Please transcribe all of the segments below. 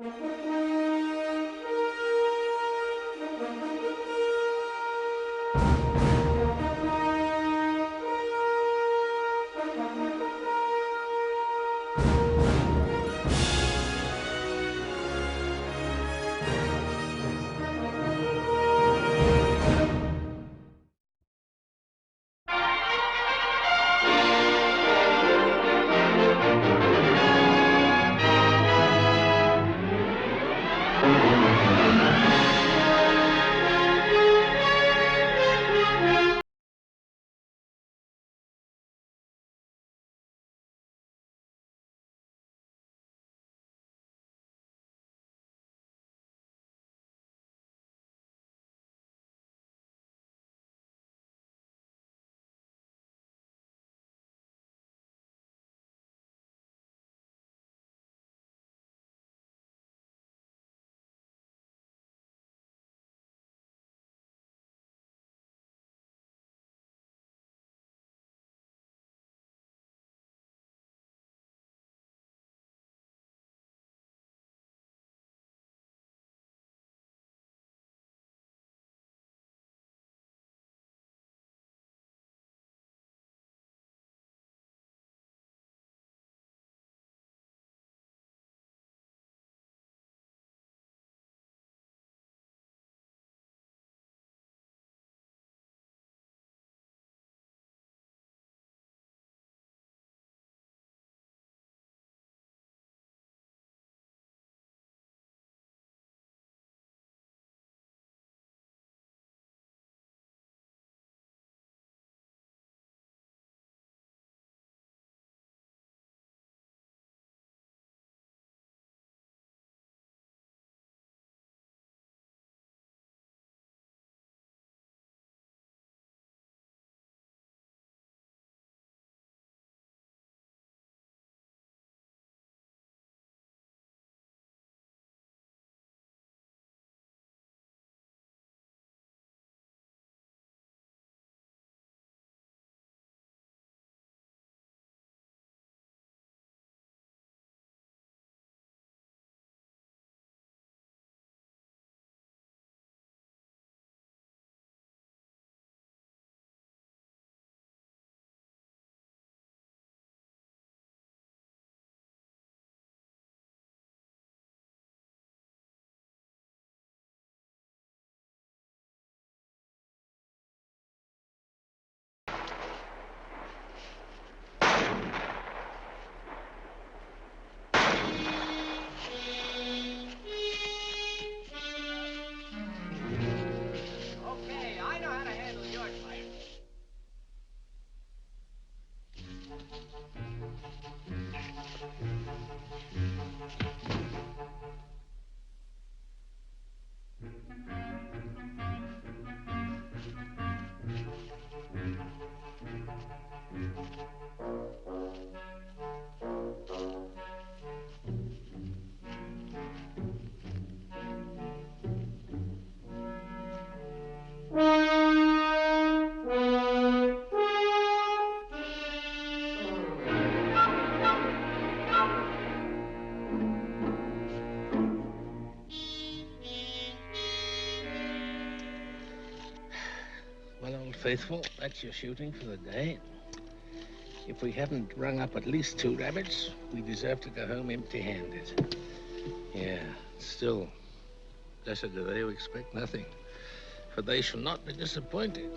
Well, old faithful, that's your shooting for the day. If we haven't rung up at least 2 rabbits, we deserve to go home empty-handed. Yeah, still, blessed are they who expect nothing, for they shall not be disappointed.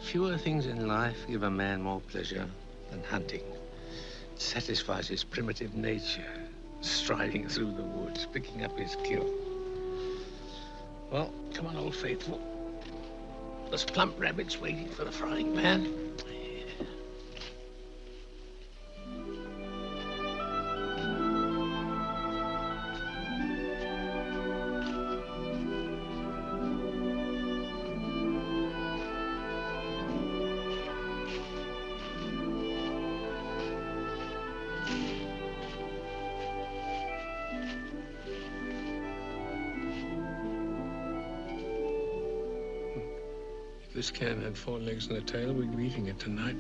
Fewer things in life give a man more pleasure than hunting. It satisfies his primitive nature, striding through the woods, picking up his kill. Well, come on, old faithful. There's plump rabbits waiting for the frying pan. This can had 4 legs and a tail, we'd be eating it tonight.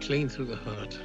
Clean through the heart.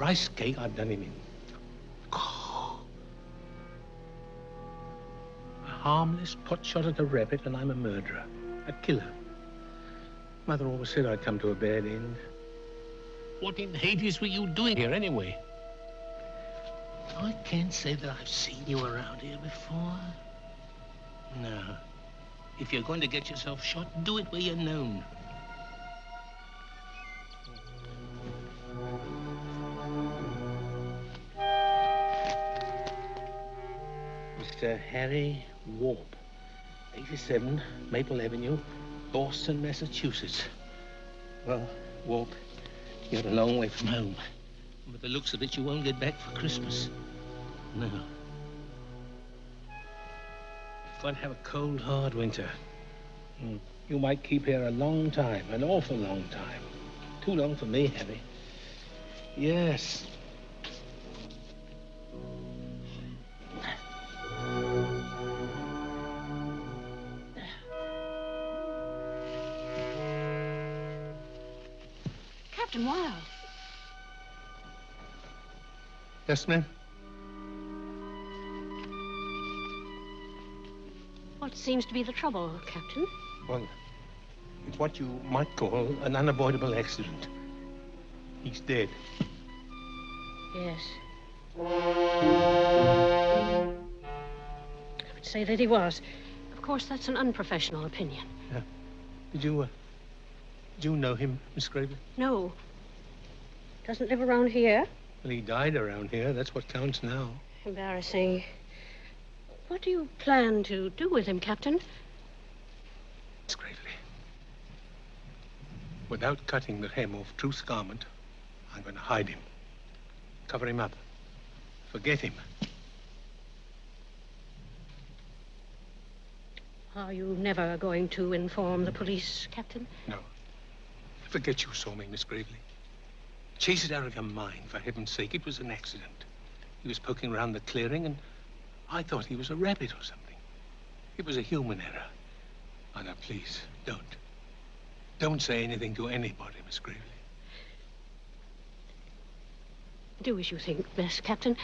rice cake, I've done him in. A harmless pot shot at a rabbit, and I'm a murderer. I'd kill her. Mother always said I'd come to a bad end. What in Hades were you doing here, anyway? I can't say that I've seen you around here before. No. If you're going to get yourself shot, do it where you're known. Mr. Harry Warp, 87 Maple Avenue, Boston, Massachusetts. Well, Warp, you're a long way from home. And with the looks of it, you won't get back for Christmas. No. You've got to have a cold, hard winter. You might keep here a long time, an awful long time. Too long for me, Harry. Yes. Captain Wilde. Yes, ma'am? What seems to be the trouble, Captain? Well, it's what you might call an unavoidable accident. He's dead. Yes. I would say that he was. Of course, that's an unprofessional opinion. Yeah. Did you know him, Miss Gravely? No. Doesn't live around here. Well, he died around here. That's what counts now. Embarrassing. What do you plan to do with him, Captain? Miss Gravely, without cutting the hem off Truth's garment, I'm going to hide him. Cover him up. Forget him. Are you never going to inform the police, Captain? No. Forget you saw me, Miss Gravely. Chase it out of your mind, for heaven's sake. It was an accident. He was poking around the clearing, and I thought he was a rabbit or something. It was a human error. Oh, now, please, don't. Don't say anything to anybody, Miss Gravely. Do as you think best, Captain.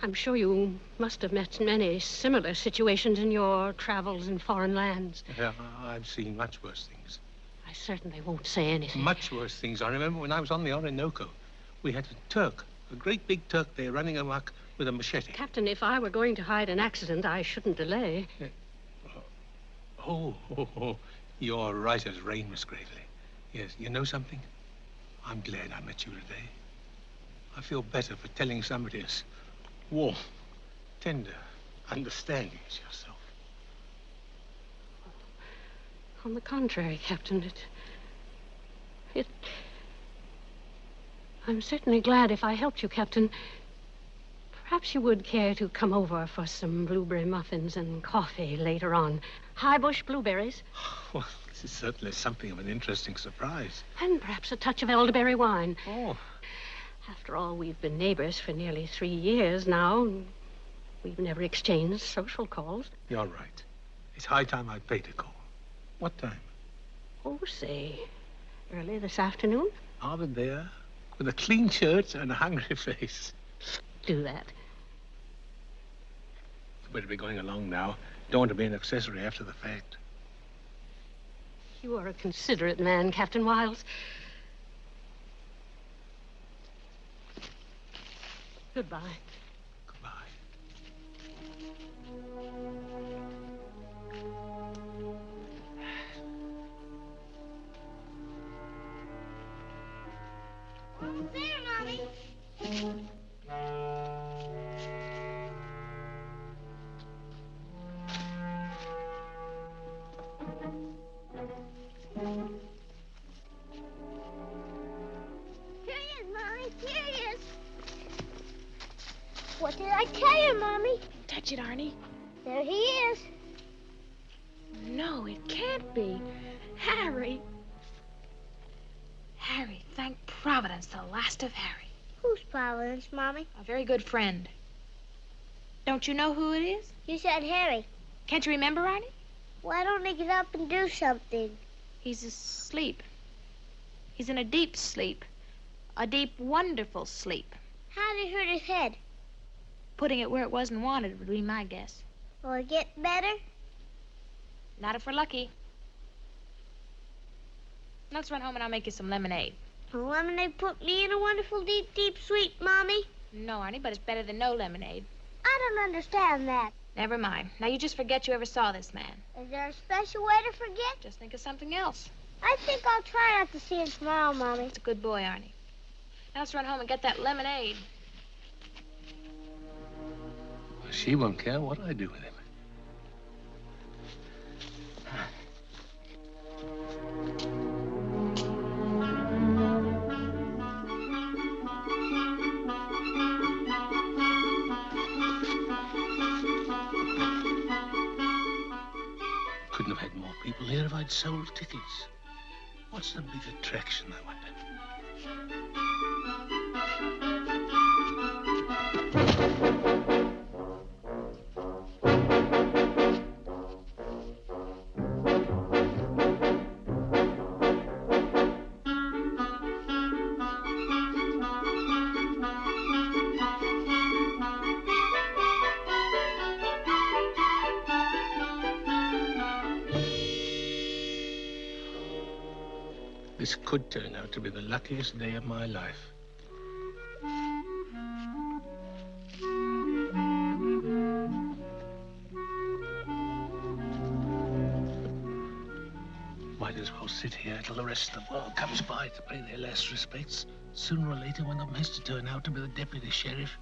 I'm sure you must have met many similar situations in your travels in foreign lands. Yeah, I've seen much worse things. I certainly won't say anything. Much worse things. I remember when I was on the Orinoco, we had a Turk, a great big Turk there running amok with a machete. Captain, if I were going to hide an accident, I shouldn't delay. Oh, you're right as rain, Miss Gravely. Yes, you know something? I'm glad I met you today. I feel better for telling somebody as warm, tender, understanding as yourself. On the contrary, Captain, I'm certainly glad if I helped you, Captain. Perhaps you would care to come over for some blueberry muffins and coffee later on. High bush blueberries. Well, this is certainly something of an interesting surprise. And perhaps a touch of elderberry wine. Oh. After all, we've been neighbors for nearly 3 years now. We've never exchanged social calls. You're right. It's high time I paid a call. What time? Oh, say, early this afternoon. I'll be there with a clean shirt and a hungry face. Do that. You better be going along now. Don't want to be an accessory after the fact. You are a considerate man, Captain Wiles. Goodbye. Goodbye. Who's there, Mommy? Here he is, Mommy. Here he is. What did I tell you, Mommy? Touch it, Arnie. There he is. No, it can't be. Harry. Harry, thank Providence, the last of Harry. Who's Providence, Mommy? A very good friend. Don't you know who it is? You said Harry. Can't you remember, Arnie? Why don't he get up and do something? He's asleep. He's in a deep sleep. A deep, wonderful sleep. How did he hurt his head? Putting it where it wasn't wanted would be my guess. Will it get better? Not if we're lucky. Let's run home and I'll make you some lemonade. Will lemonade put me in a wonderful, deep, deep sleep, Mommy? No, Arnie, but it's better than no lemonade. I don't understand that. Never mind. Now you just forget you ever saw this man. Is there a special way to forget? Just think of something else. I think I'll try not to see him tomorrow, Mommy. It's a good boy, Arnie. Now let's run home and get that lemonade. Well, she won't care what I do with him. Couldn't have had more people here if I'd sold tickets. What's the big attraction, I wonder? This could turn out to be the luckiest day of my life. Might as well sit here till the rest of the world comes by to pay their last respects. Sooner or later, one of them has to turn out to be the deputy sheriff.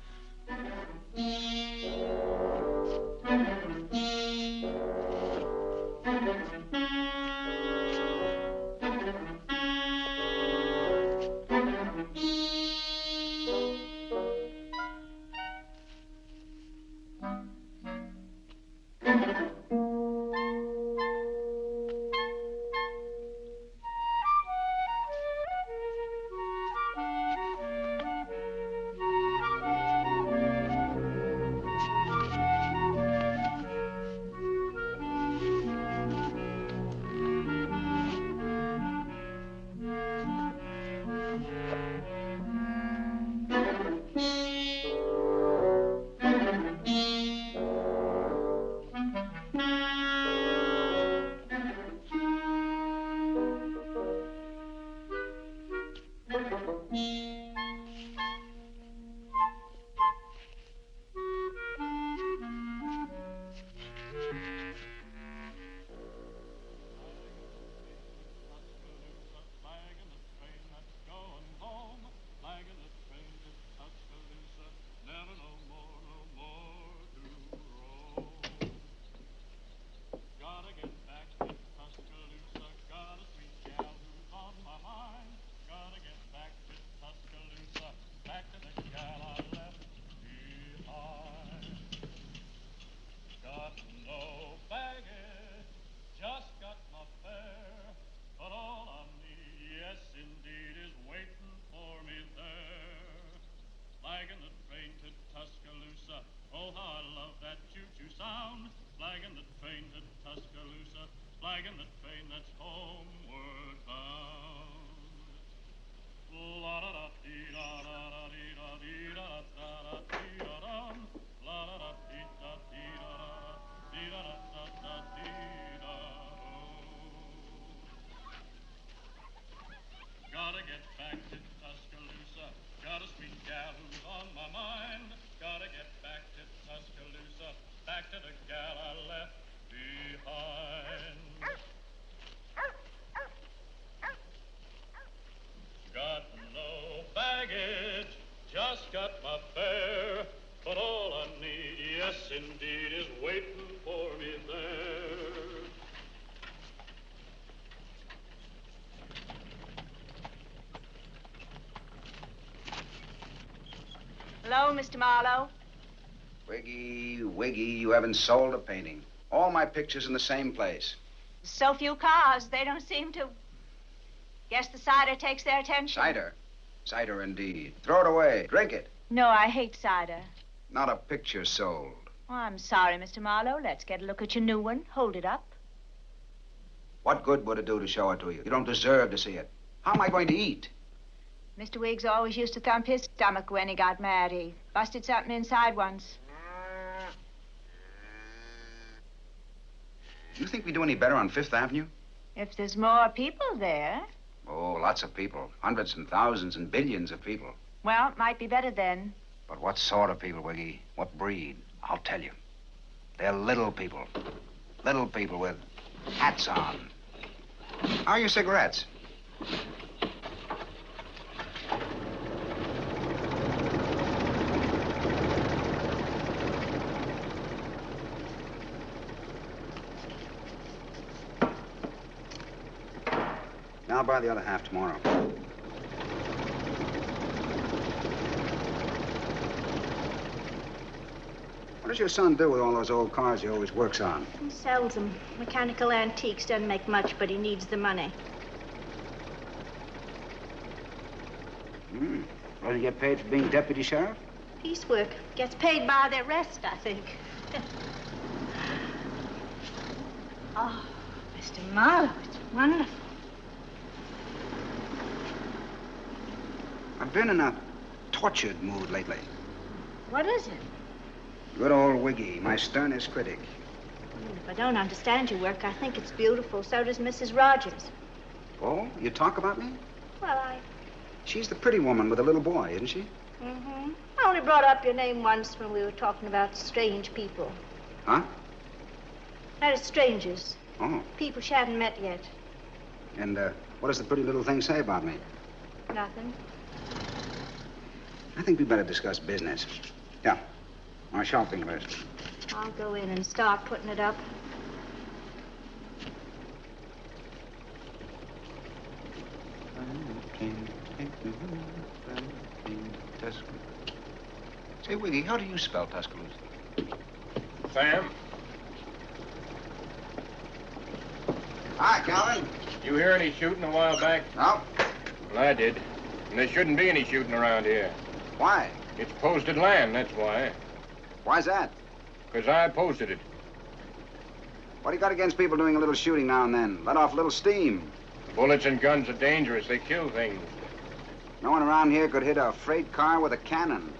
Hello, Mr. Marlowe. Wiggy, Wiggy, you haven't sold a painting. All my pictures in the same place. So few cars, they don't seem to. Guess the cider takes their attention. Cider? Cider indeed. Throw it away. Drink it. No, I hate cider. Not a picture sold. Oh, I'm sorry, Mr. Marlowe. Let's get a look at your new one. Hold it up. What good would it do to show it to you? You don't deserve to see it. How am I going to eat? Mr. Wiggs always used to thump his stomach when he got mad. He busted something inside once. Do you think we do any better on Fifth Avenue? If there's more people there, Oh, lots of people. Hundreds and thousands and billions of people. well, it might be better then. But what sort of people, Wiggy? What breed? I'll tell you. They're little people. Little people with hats on. How are your cigarettes? I'll buy the other half tomorrow. What does your son do with all those old cars he always works on? He sells them. Mechanical antiques. Doesn't make much, but he needs the money. Does he get paid for being deputy sheriff? Piecework. Gets paid by the rest, I think. Oh, Mr. Marlowe, it's wonderful. I've been in a tortured mood lately. What is it? Good old Wiggy, my sternest critic. If I don't understand your work, I think it's beautiful. So does Mrs. Rogers. Oh, you talk about me? Well, She's the pretty woman with a little boy, isn't she? Mm-hmm. I only brought up your name once when we were talking about strange people. Huh? That is strangers. Oh. People she hadn't met yet. And what does the pretty little thing say about me? Nothing. I think we better discuss business. Yeah. Our shopping list. I'll go in and start putting it up. Say, Wiggy, how do you spell Tuscaloosa? Sam, Hi, Calvin. you hear any shooting a while back? No? Well, I did. And there shouldn't be any shooting around here. Why? It's posted land, that's why. Why's that? 'Cause I posted it. What do you got against people doing a little shooting now and then? Let off a little steam. Bullets and guns are dangerous. They kill things. No one around here could hit a freight car with a cannon.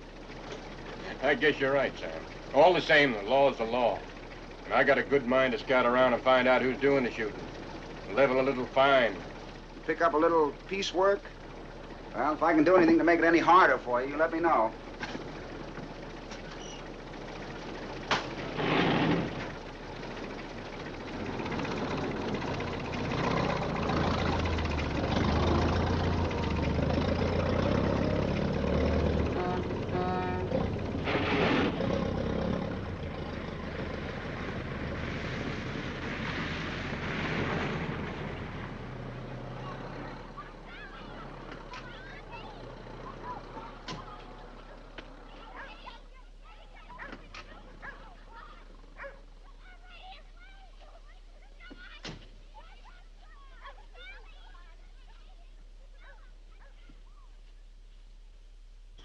I guess you're right, Sam. All the same, the law's the law. And I got a good mind to scout around and find out who's doing the shooting. Level a little fine. Pick up a little piecework? Well, if I can do anything to make it any harder for you, you let me know.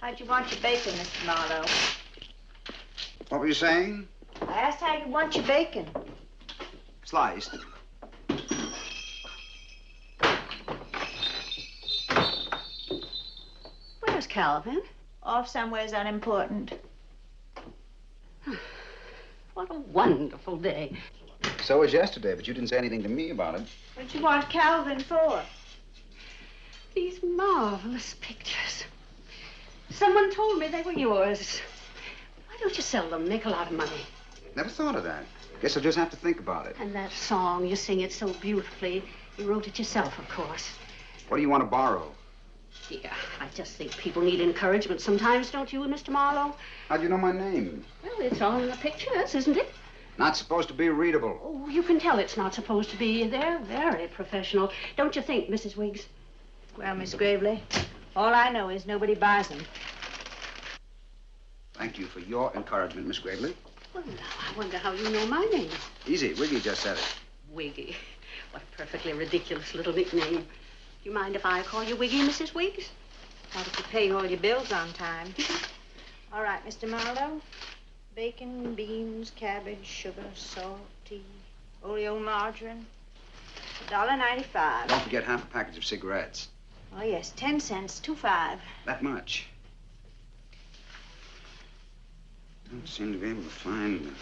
How'd you want your bacon, Mr. Marlowe? What were you saying? I asked how you want your bacon. Sliced. Where's Calvin? Off somewheres unimportant. What a wonderful day. So was yesterday, but you didn't say anything to me about it. What'd you want Calvin for? These marvelous pictures. Someone told me they were yours. Why don't you sell them, make a lot of money? Never thought of that. Guess I'll just have to think about it. And that song, you sing it so beautifully. You wrote it yourself, of course. What do you want to borrow? Yeah, I just think people need encouragement sometimes, don't you, Mr. Marlowe? How'd you know my name? Well, it's on the pictures, isn't it? Not supposed to be readable. Oh, you can tell it's not supposed to be. They're very professional. Don't you think, Mrs. Wiggs? Well, Miss Gravely, all I know is nobody buys them. Thank you for your encouragement, Miss Gravely. Well, now, I wonder how you know my name. Easy. Wiggy just said it. Wiggy. What a perfectly ridiculous little nickname. Do you mind if I call you Wiggy, Mrs. Wiggs? Not if you pay all your bills on time. All right, Mr. Marlowe. Bacon, beans, cabbage, sugar, salt, tea, oleomargarine. $1.95. Don't forget half a package of cigarettes. Oh, yes, 10 cents, 2.5. That much. Don't seem to be able to find...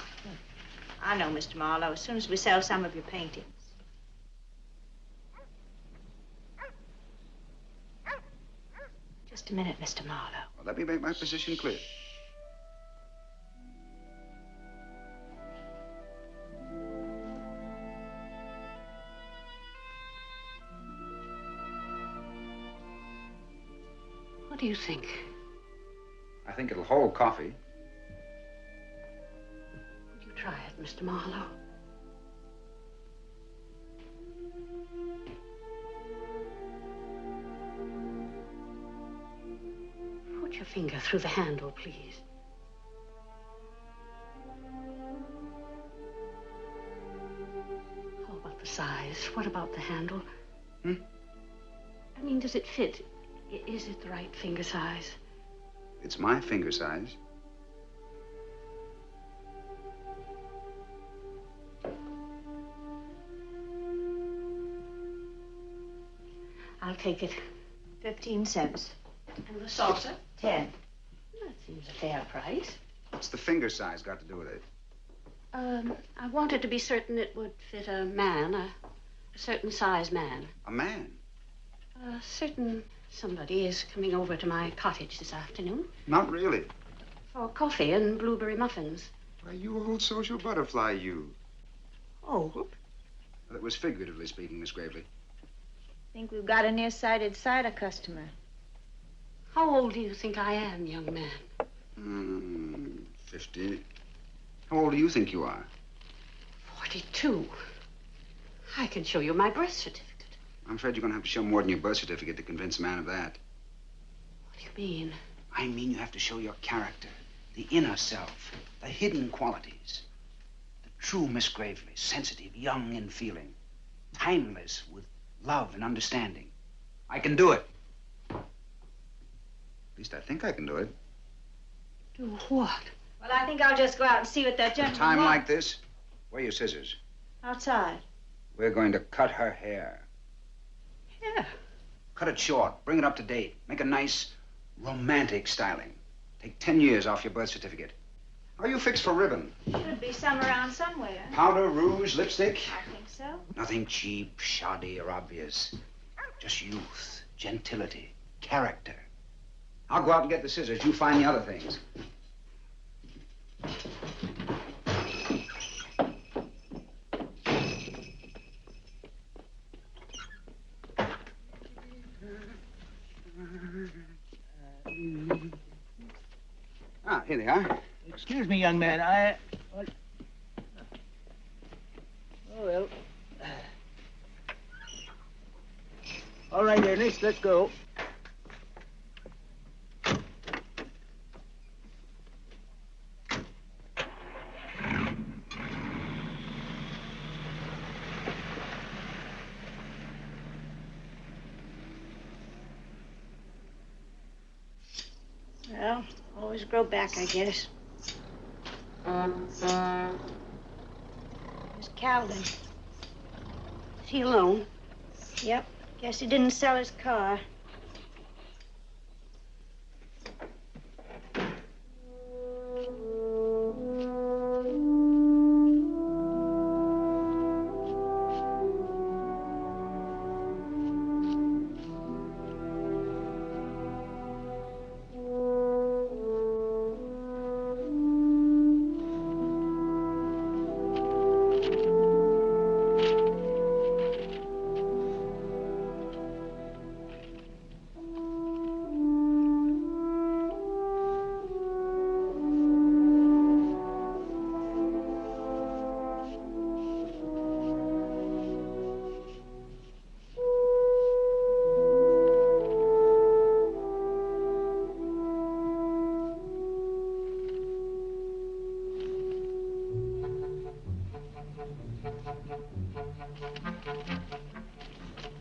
I know, Mr. Marlowe, as soon as we sell some of your paintings. Just a minute, Mr. Marlowe. Well, let me make my position clear. What do you think? I think it'll hold coffee. Would you try it, Mr. Marlowe? Put your finger through the handle, please. How about the size? What about the handle? Hmm? I mean, does it fit? Is it the right finger size? It's my finger size. I'll take it. 15 cents. And the saucer? 10. That seems a fair price. What's the finger size got to do with it? I wanted to be certain it would fit a man, a certain size man. A man? A certain somebody is coming over to my cottage this afternoon Not really. for coffee and blueberry muffins. Why, you old social butterfly, you. Old? Well, it was figuratively speaking, Miss Gravely. Think we've got a nearsighted cider customer. How old do you think I am, young man? 50. How old do you think you are? 42. I can show you my birth certificate. I'm afraid you're going to have to show more than your birth certificate to convince a man of that. What do you mean? I mean you have to show your character, the inner self, the hidden qualities. The true Miss Gravely, sensitive, young in feeling, timeless with love and understanding. I can do it. At least I think I can do it. Do what? Well, I think I'll just go out and see what that At a gentleman time wants. like this, where are your scissors? Outside. We're going to cut her hair. Yeah. Cut it short. Bring it up to date. Make a nice, romantic styling. Take 10 years off your birth certificate. How are you fixed for ribbon? Should be some around somewhere. Powder, rouge, lipstick? I think so. Nothing cheap, shoddy, or obvious. Just youth, gentility, character. I'll go out and get the scissors. You find the other things. Ah, here they are. Excuse me, young man. What? Oh, well. All right, Ernest, let's go. Well, always grow back, I guess. Miss Calvin. Is he alone? Yep. Guess he didn't sell his car.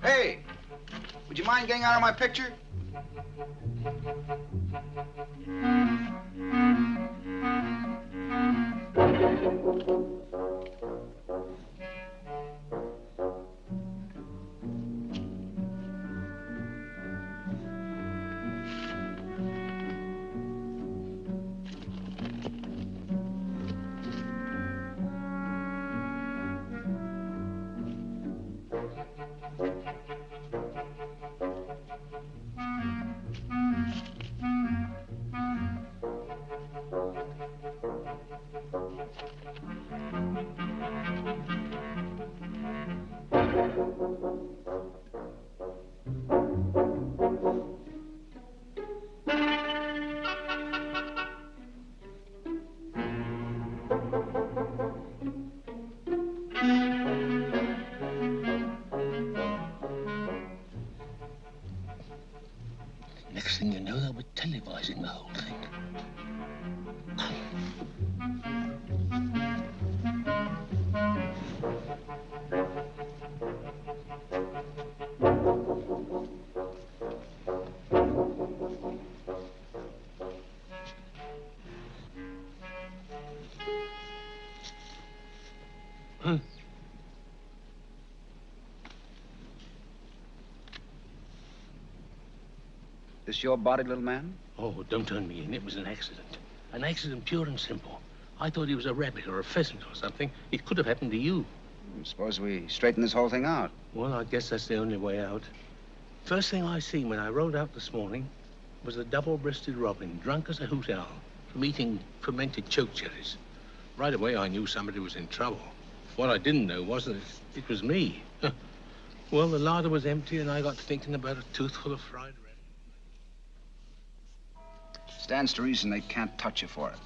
Hey, would you mind getting out of my picture? Next thing you know, they'll be televising the whole thing. This your body, little man? Oh, don't turn me in. It was an accident. An accident pure and simple. I thought he was a rabbit or a pheasant or something. It could have happened to you. Suppose we straighten this whole thing out. Well, I guess that's the only way out. First thing I seen when I rode out this morning was a double-breasted robin, drunk as a hoot owl, from eating fermented choke cherries. Right away, I knew somebody was in trouble. What I didn't know was that it was me. Well, the larder was empty, and I got thinking about a toothful of fried rabbit. Stands to reason they can't touch you for it.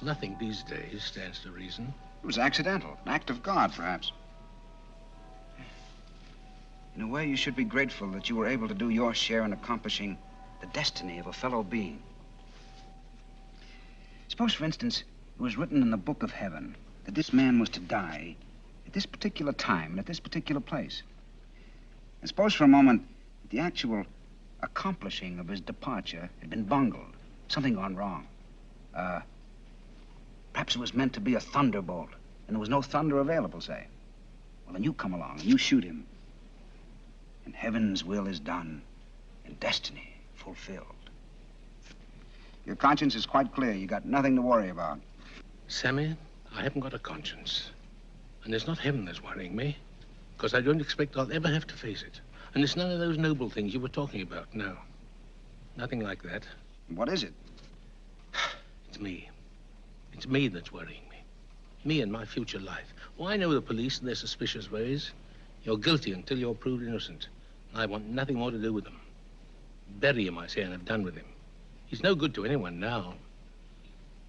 Nothing these days stands to reason. It was accidental, an act of God, perhaps. In a way, you should be grateful that you were able to do your share in accomplishing the destiny of a fellow being. Suppose, for instance, it was written in the book of heaven that this man was to die at this particular time and at this particular place. And suppose for a moment that the actual accomplishing of his departure had been bungled, something gone wrong. Perhaps it was meant to be a thunderbolt, and there was no thunder available, say. Well, then you come along and you shoot him. And heaven's will is done, and destiny fulfilled. Your conscience is quite clear. You got nothing to worry about. Sammy, I haven't got a conscience. And it's not heaven that's worrying me, because I don't expect I'll ever have to face it. And it's none of those noble things you were talking about, no. Nothing like that. What is it? It's me. It's me that's worrying me. Me and my future life. Well, I know the police and their suspicious ways. You're guilty until you're proved innocent. I want nothing more to do with them. Bury him, I say, and have done with him. He's no good to anyone now.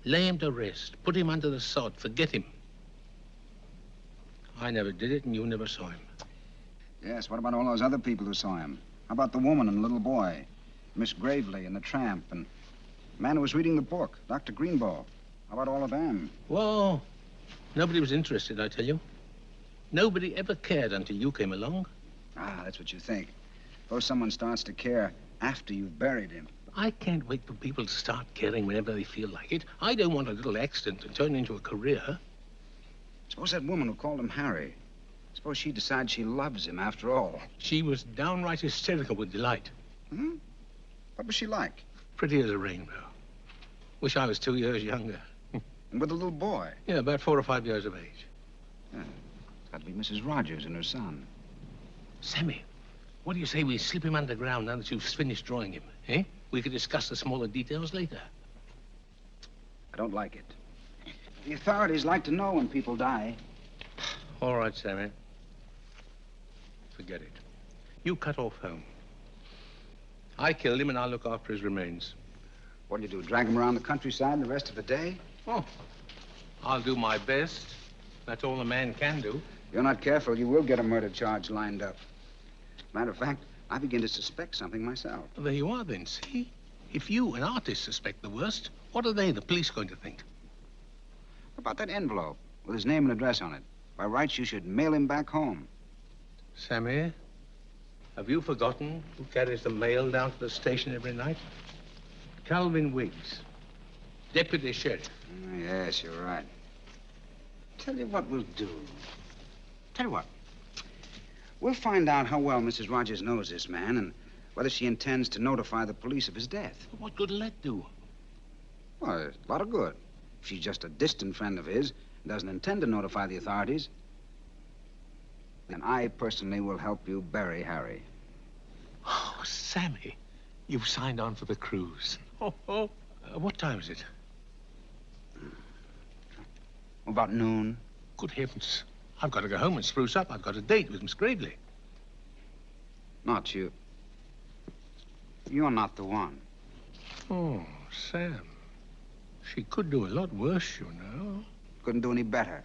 Lay him to rest. Put him under the sod. Forget him. I never did it, and you never saw him. Yes, what about all those other people who saw him? How about the woman and the little boy? Miss Gravely and the tramp, and the man who was reading the book, Dr. Greenbow. How about all of them? Well, nobody was interested, I tell you. Nobody ever cared until you came along. Ah, that's what you think. Suppose someone starts to care after you've buried him. I can't wait for people to start caring whenever they feel like it. I don't want a little accident to turn into a career. Suppose that woman who called him Harry. Suppose she decides she loves him after all. She was downright hysterical with delight. Hmm? What was she like? Pretty as a rainbow. Wish I was 2 years younger. And with the little boy? Yeah, about 4 or 5 years of age. Yeah. It's got to be Mrs. Rogers and her son. Sammy, what do you say we slip him underground now that you've finished drawing him, eh? We could discuss the smaller details later. I don't like it. The authorities like to know when people die. All right, Sammy. Forget it. You cut off home. I killed him, and I'll look after his remains. What'll you do, drag him around the countryside the rest of the day? Oh, I'll do my best. That's all a man can do. If you're not careful, you will get a murder charge lined up. Matter of fact, I begin to suspect something myself. Well, there you are, then, see? If you, an artist, suspect the worst, what are they, the police, going to think? What about that envelope with his name and address on it? By rights, you should mail him back home. Sammy, have you forgotten who carries the mail down to the station every night? Calvin Wiggs, deputy sheriff. Oh, yes, you're right. Tell you what we'll do. Tell you what. We'll find out how well Mrs. Rogers knows this man and whether she intends to notify the police of his death. What good will that do? Well, a lot of good. If she's just a distant friend of his and doesn't intend to notify the authorities, then I personally will help you bury Harry. Oh, Sammy, You've signed on for the cruise. What time is it? About noon. Good heavens. I've got to go home and spruce up. I've got a date with Miss Gravely. Not you. You're not the one. Oh, Sam. She could do a lot worse, you know. Couldn't do any better.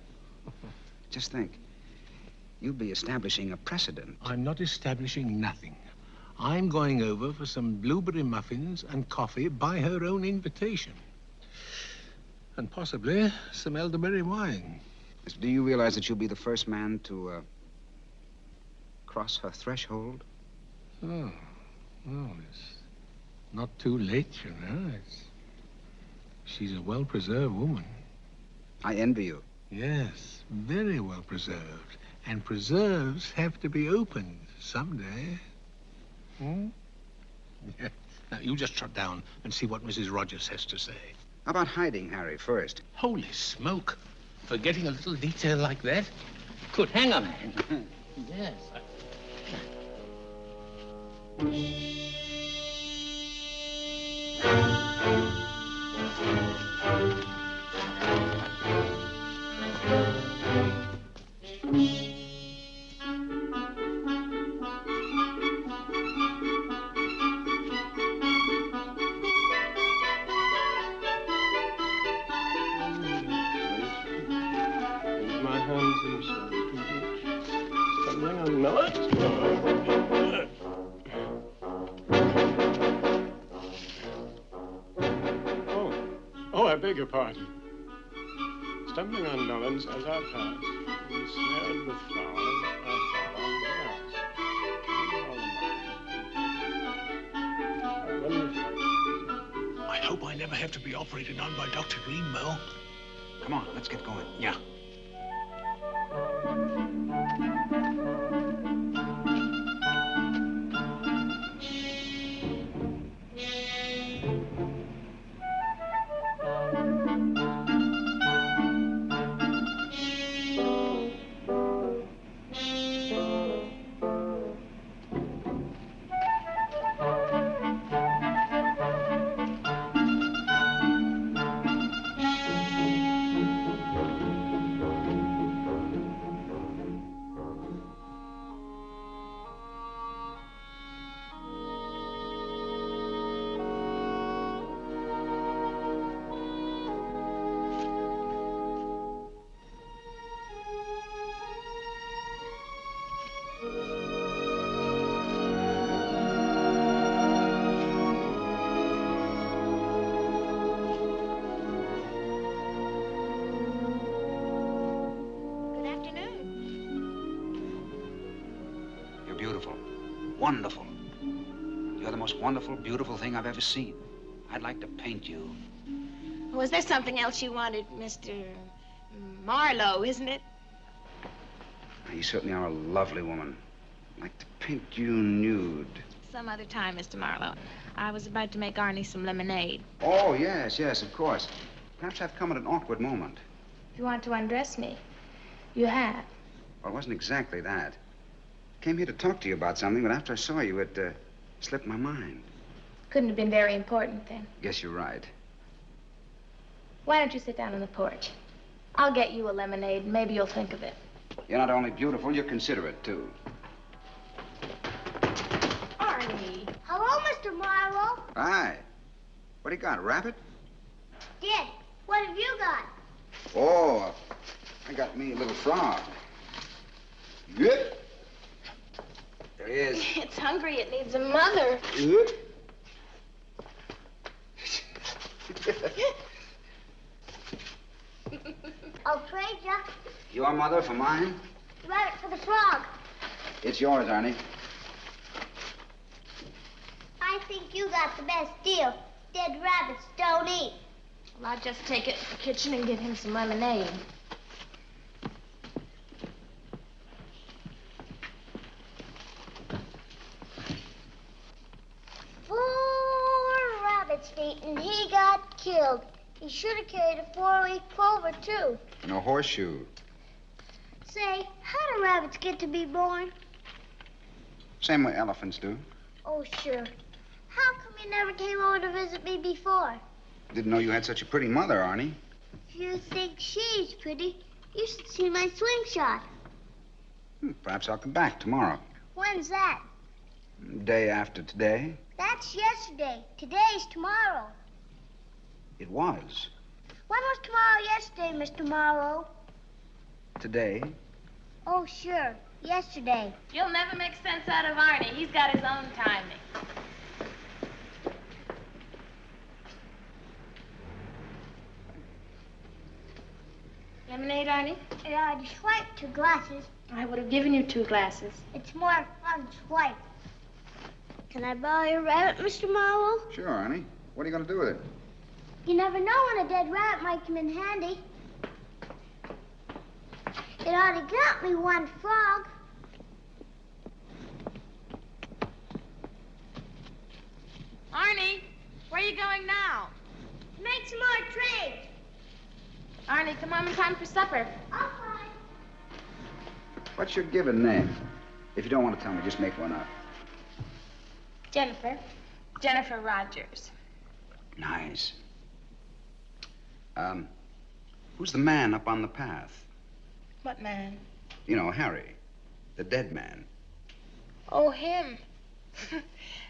Just think. You'll be establishing a precedent. I'm not establishing nothing. I'm going over for some blueberry muffins and coffee by her own invitation. And possibly some elderberry wine. Do you realize that you'll be the first man to, cross her threshold? Oh, it's not too late, you know. She's a well-preserved woman. I envy you. Yes, very well preserved. And preserves have to be opened someday. Hmm? Yeah. Now, you just trot down and see what Mrs. Rogers has to say. How about hiding Harry first? Holy smoke. Forgetting a little detail like that could hang a man. Yes. My hands themselves too much. Stumbling on melons. Oh, I beg your pardon. Stumbling on melons as I pass, ensnared with flowers, I fall on grass. I wonder if I hope I never have to be operated on by Dr. Greenbow. Come on, let's get going. Yeah. Wonderful. You're the most wonderful, beautiful thing I've ever seen. I'd like to paint you. Was there something else you wanted, Mr. Marlowe, isn't it? You certainly are a lovely woman. I'd like to paint you nude. Some other time, Mr. Marlowe. I was about to make Arnie some lemonade. Oh, yes, of course. Perhaps I've come at an awkward moment. If you want to undress me, you have. Well, it wasn't exactly that. Came here to talk to you about something, but after I saw you, it slipped my mind. Couldn't have been very important then. Guess you're right. Why don't you sit down on the porch? I'll get you a lemonade, and maybe you'll think of it. You're not only beautiful, you're considerate, too. Arnie. Hello, Mr. Marlowe. Hi. What do you got, a rabbit? Dad, what have you got? Oh, I got me a little frog. Good. There he is. It's hungry. It needs a mother. Good. I'll trade you. Your mother for mine? Rabbit for the frog. It's yours, Arnie. I think you got the best deal. Dead rabbits don't eat. Well, I'll just take it to the kitchen and get him some lemonade. Poor rabbit's feet, and he got killed. He should have carried a 4-leaf clover, too. And a horseshoe. Say, how do rabbits get to be born? Same way elephants do. Oh, sure. How come you never came over to visit me before? Didn't know you had such a pretty mother, Arnie. If you think she's pretty, you should see my slingshot. Perhaps I'll come back tomorrow. When's that? Day after today. That's yesterday. Today's tomorrow. It was. When was tomorrow yesterday, Mr. Marlowe? Today. Oh, sure. Yesterday. You'll never make sense out of Arnie. He's got his own timing. Lemonade, Arnie? Yeah, I just swiped 2 glasses. I would have given you 2 glasses. It's more fun to swipe. Can I borrow your rabbit, Mr. Marlowe? Sure, Arnie. What are you going to do with it? You never know when a dead rabbit might come in handy. It already got me 1 frog. Arnie, where are you going now? Make some more trades. Arnie, come on in time for supper. All right. What's your given name? If you don't want to tell me, just make one up. Jennifer. Jennifer Rogers. Nice. Who's the man up on the path? What man? You know, Harry. The dead man. Oh, him.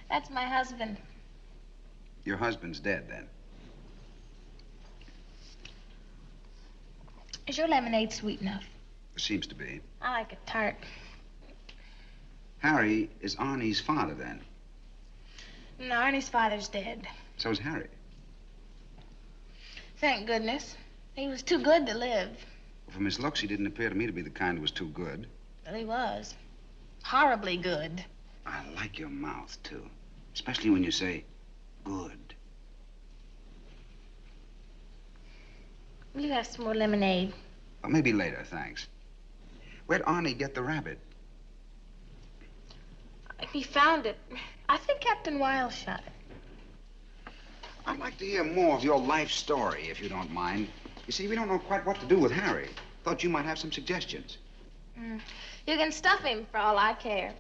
That's my husband. Your husband's dead, then. Is your lemonade sweet enough? Seems to be. I like it tart. Harry is Arnie's father, then. No, Arnie's father's dead. So is Harry. Thank goodness. He was too good to live. Well, from his looks, he didn't appear to me to be the kind who was too good. Well, he was. Horribly good. I like your mouth, too. Especially when you say, good. Will you have some more lemonade? Well, maybe later, thanks. Where'd Arnie get the rabbit? He found it. I think Captain Wiles shot it. I'd like to hear more of your life story, if you don't mind. You see, we don't know quite what to do with Harry. Thought you might have some suggestions. You can stuff him for all I care.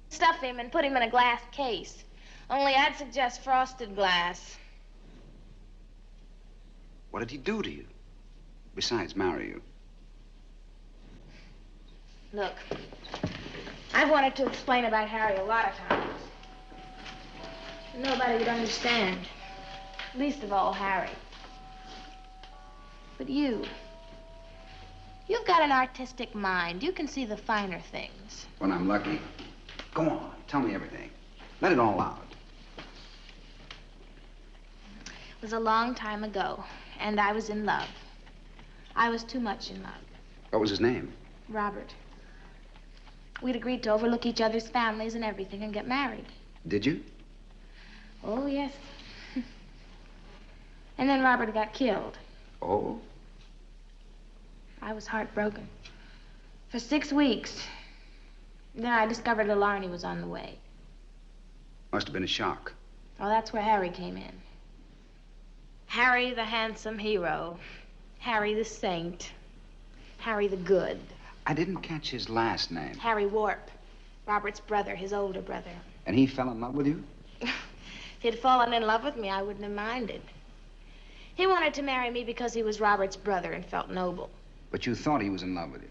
Stuff him and put him in a glass case. Only I'd suggest frosted glass. What did he do to you? Besides marry you? Look, I've wanted to explain about Harry a lot of times. Nobody would understand. Least of all, Harry. But you've got an artistic mind. You can see the finer things. When I'm lucky. Go on, tell me everything. Let it all out. It was a long time ago, and I was in love. I was too much in love. What was his name? Robert. We'd agreed to overlook each other's families and everything and get married. Did you? Oh, yes. And then Robert got killed. Oh? I was heartbroken. For 6 weeks. Then I discovered little Arnie was on the way. Must have been a shock. Oh, that's where Harry came in. Harry, the handsome hero. Harry, the saint. Harry, the good. I didn't catch his last name. Harry Warp. Robert's brother, his older brother. And he fell in love with you? If he'd fallen in love with me, I wouldn't have minded. He wanted to marry me because he was Robert's brother and felt noble. But you thought he was in love with you.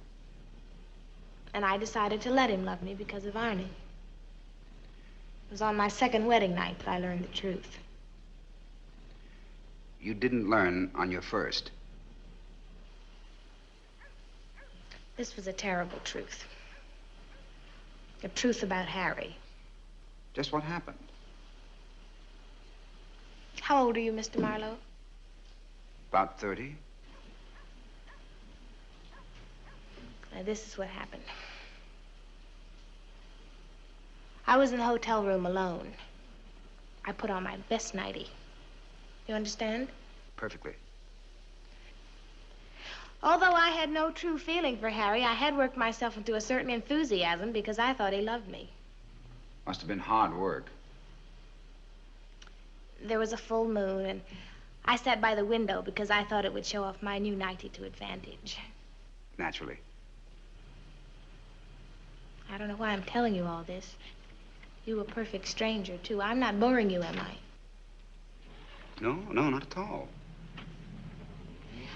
And I decided to let him love me because of Arnie. It was on my second wedding night that I learned the truth. You didn't learn on your first. This was a terrible truth. A truth about Harry. Just what happened? How old are you, Mr. Marlowe? About 30. This is what happened. I was in the hotel room alone. I put on my best nightie. You understand? Perfectly. Although I had no true feeling for Harry, I had worked myself into a certain enthusiasm because I thought he loved me. Must have been hard work. There was a full moon, and I sat by the window because I thought it would show off my new nightie to advantage. Naturally. I don't know why I'm telling you all this. You a perfect stranger, too. I'm not boring you, am I? No, no, not at all.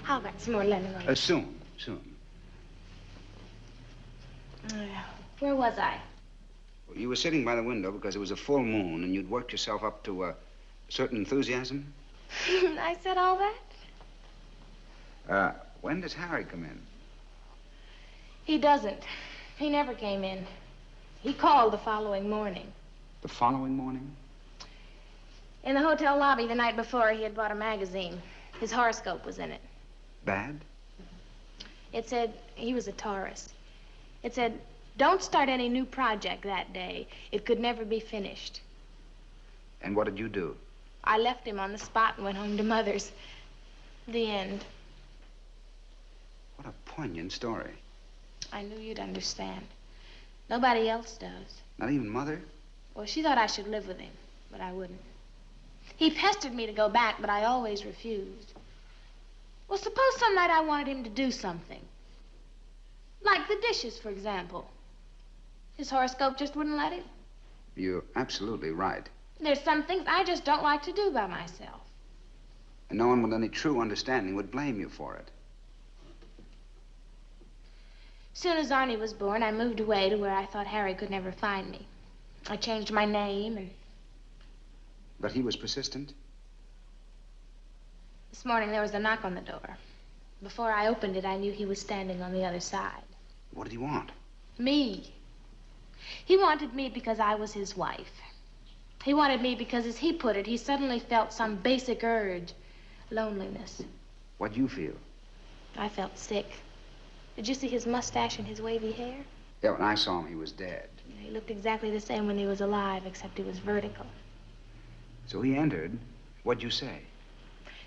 How about some more lemonade? Soon. Where was I? Well, you were sitting by the window because it was a full moon and you'd worked yourself up to a certain enthusiasm. I said all that? When does Harry come in? He doesn't. He never came in. He called the following morning. The following morning? In the hotel lobby the night before, he had bought a magazine. His horoscope was in it. Bad? It said he was a Taurus. It said, don't start any new project that day. It could never be finished. And what did you do? I left him on the spot and went home to Mother's. The end. What a poignant story. I knew you'd understand. Nobody else does. Not even Mother? Well, she thought I should live with him, but I wouldn't. He pestered me to go back, but I always refused. Well, suppose some night I wanted him to do something. Like the dishes, for example. His horoscope just wouldn't let him. You're absolutely right. There's some things I just don't like to do by myself. And no one with any true understanding would blame you for it. Soon as Arnie was born, I moved away to where I thought Harry could never find me. I changed my name and... But he was persistent? This morning there was a knock on the door. Before I opened it, I knew he was standing on the other side. What did he want? Me. He wanted me because I was his wife. He wanted me because, as he put it, he suddenly felt some basic urge. Loneliness. What'd you feel? I felt sick. Did you see his mustache and his wavy hair? Yeah, when I saw him, he was dead. He looked exactly the same when he was alive, except he was vertical. So he entered. What'd you say?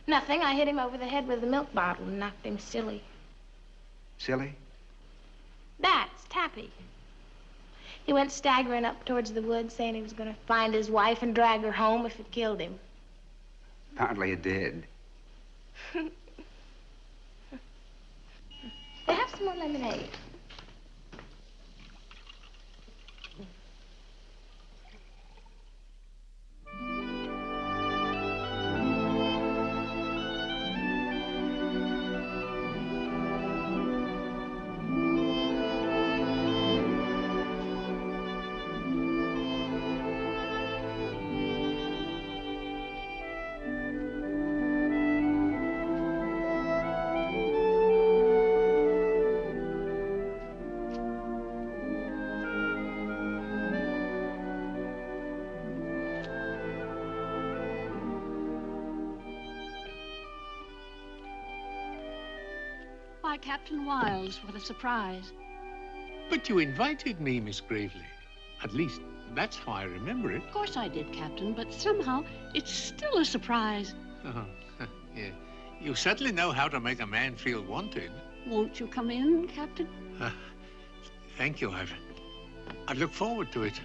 Nothing. I hit him over the head with the milk bottle and knocked him silly. Silly? That's Tappy. He went staggering up towards the woods, saying he was going to find his wife and drag her home if it killed him. Apparently it did. They have some more lemonade. Why, Captain Wiles, what a surprise. But you invited me, Miss Gravely. At least, that's how I remember it. Of course I did, Captain, but somehow it's still a surprise. Oh, yeah. You certainly know how to make a man feel wanted. Won't you come in, Captain? Thank you. I look forward to it.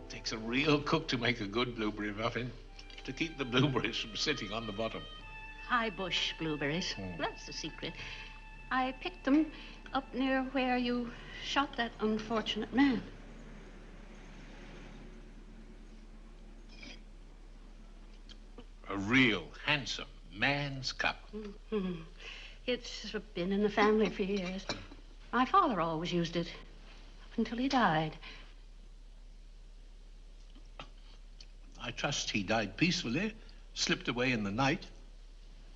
Takes a real cook to make a good blueberry muffin, to keep the blueberries from sitting on the bottom. High bush blueberries. That's the secret. I picked them up near where you shot that unfortunate man. A real handsome man's cup. Mm-hmm. It's been in the family for years. My father always used it up until he died. I trust he died peacefully, slipped away in the night.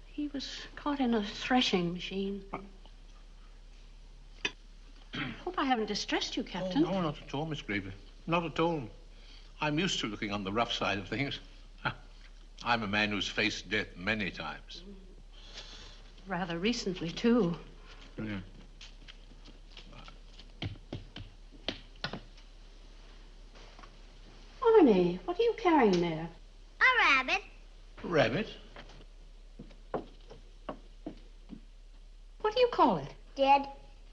He was caught in a threshing machine. Hope I haven't distressed you, Captain. Oh, no, not at all, Miss Gravely. Not at all. I'm used to looking on the rough side of things. I'm a man who's faced death many times. Rather recently, too. Yeah. Arnie, what are you carrying there? A rabbit. Rabbit? What do you call it? Dead.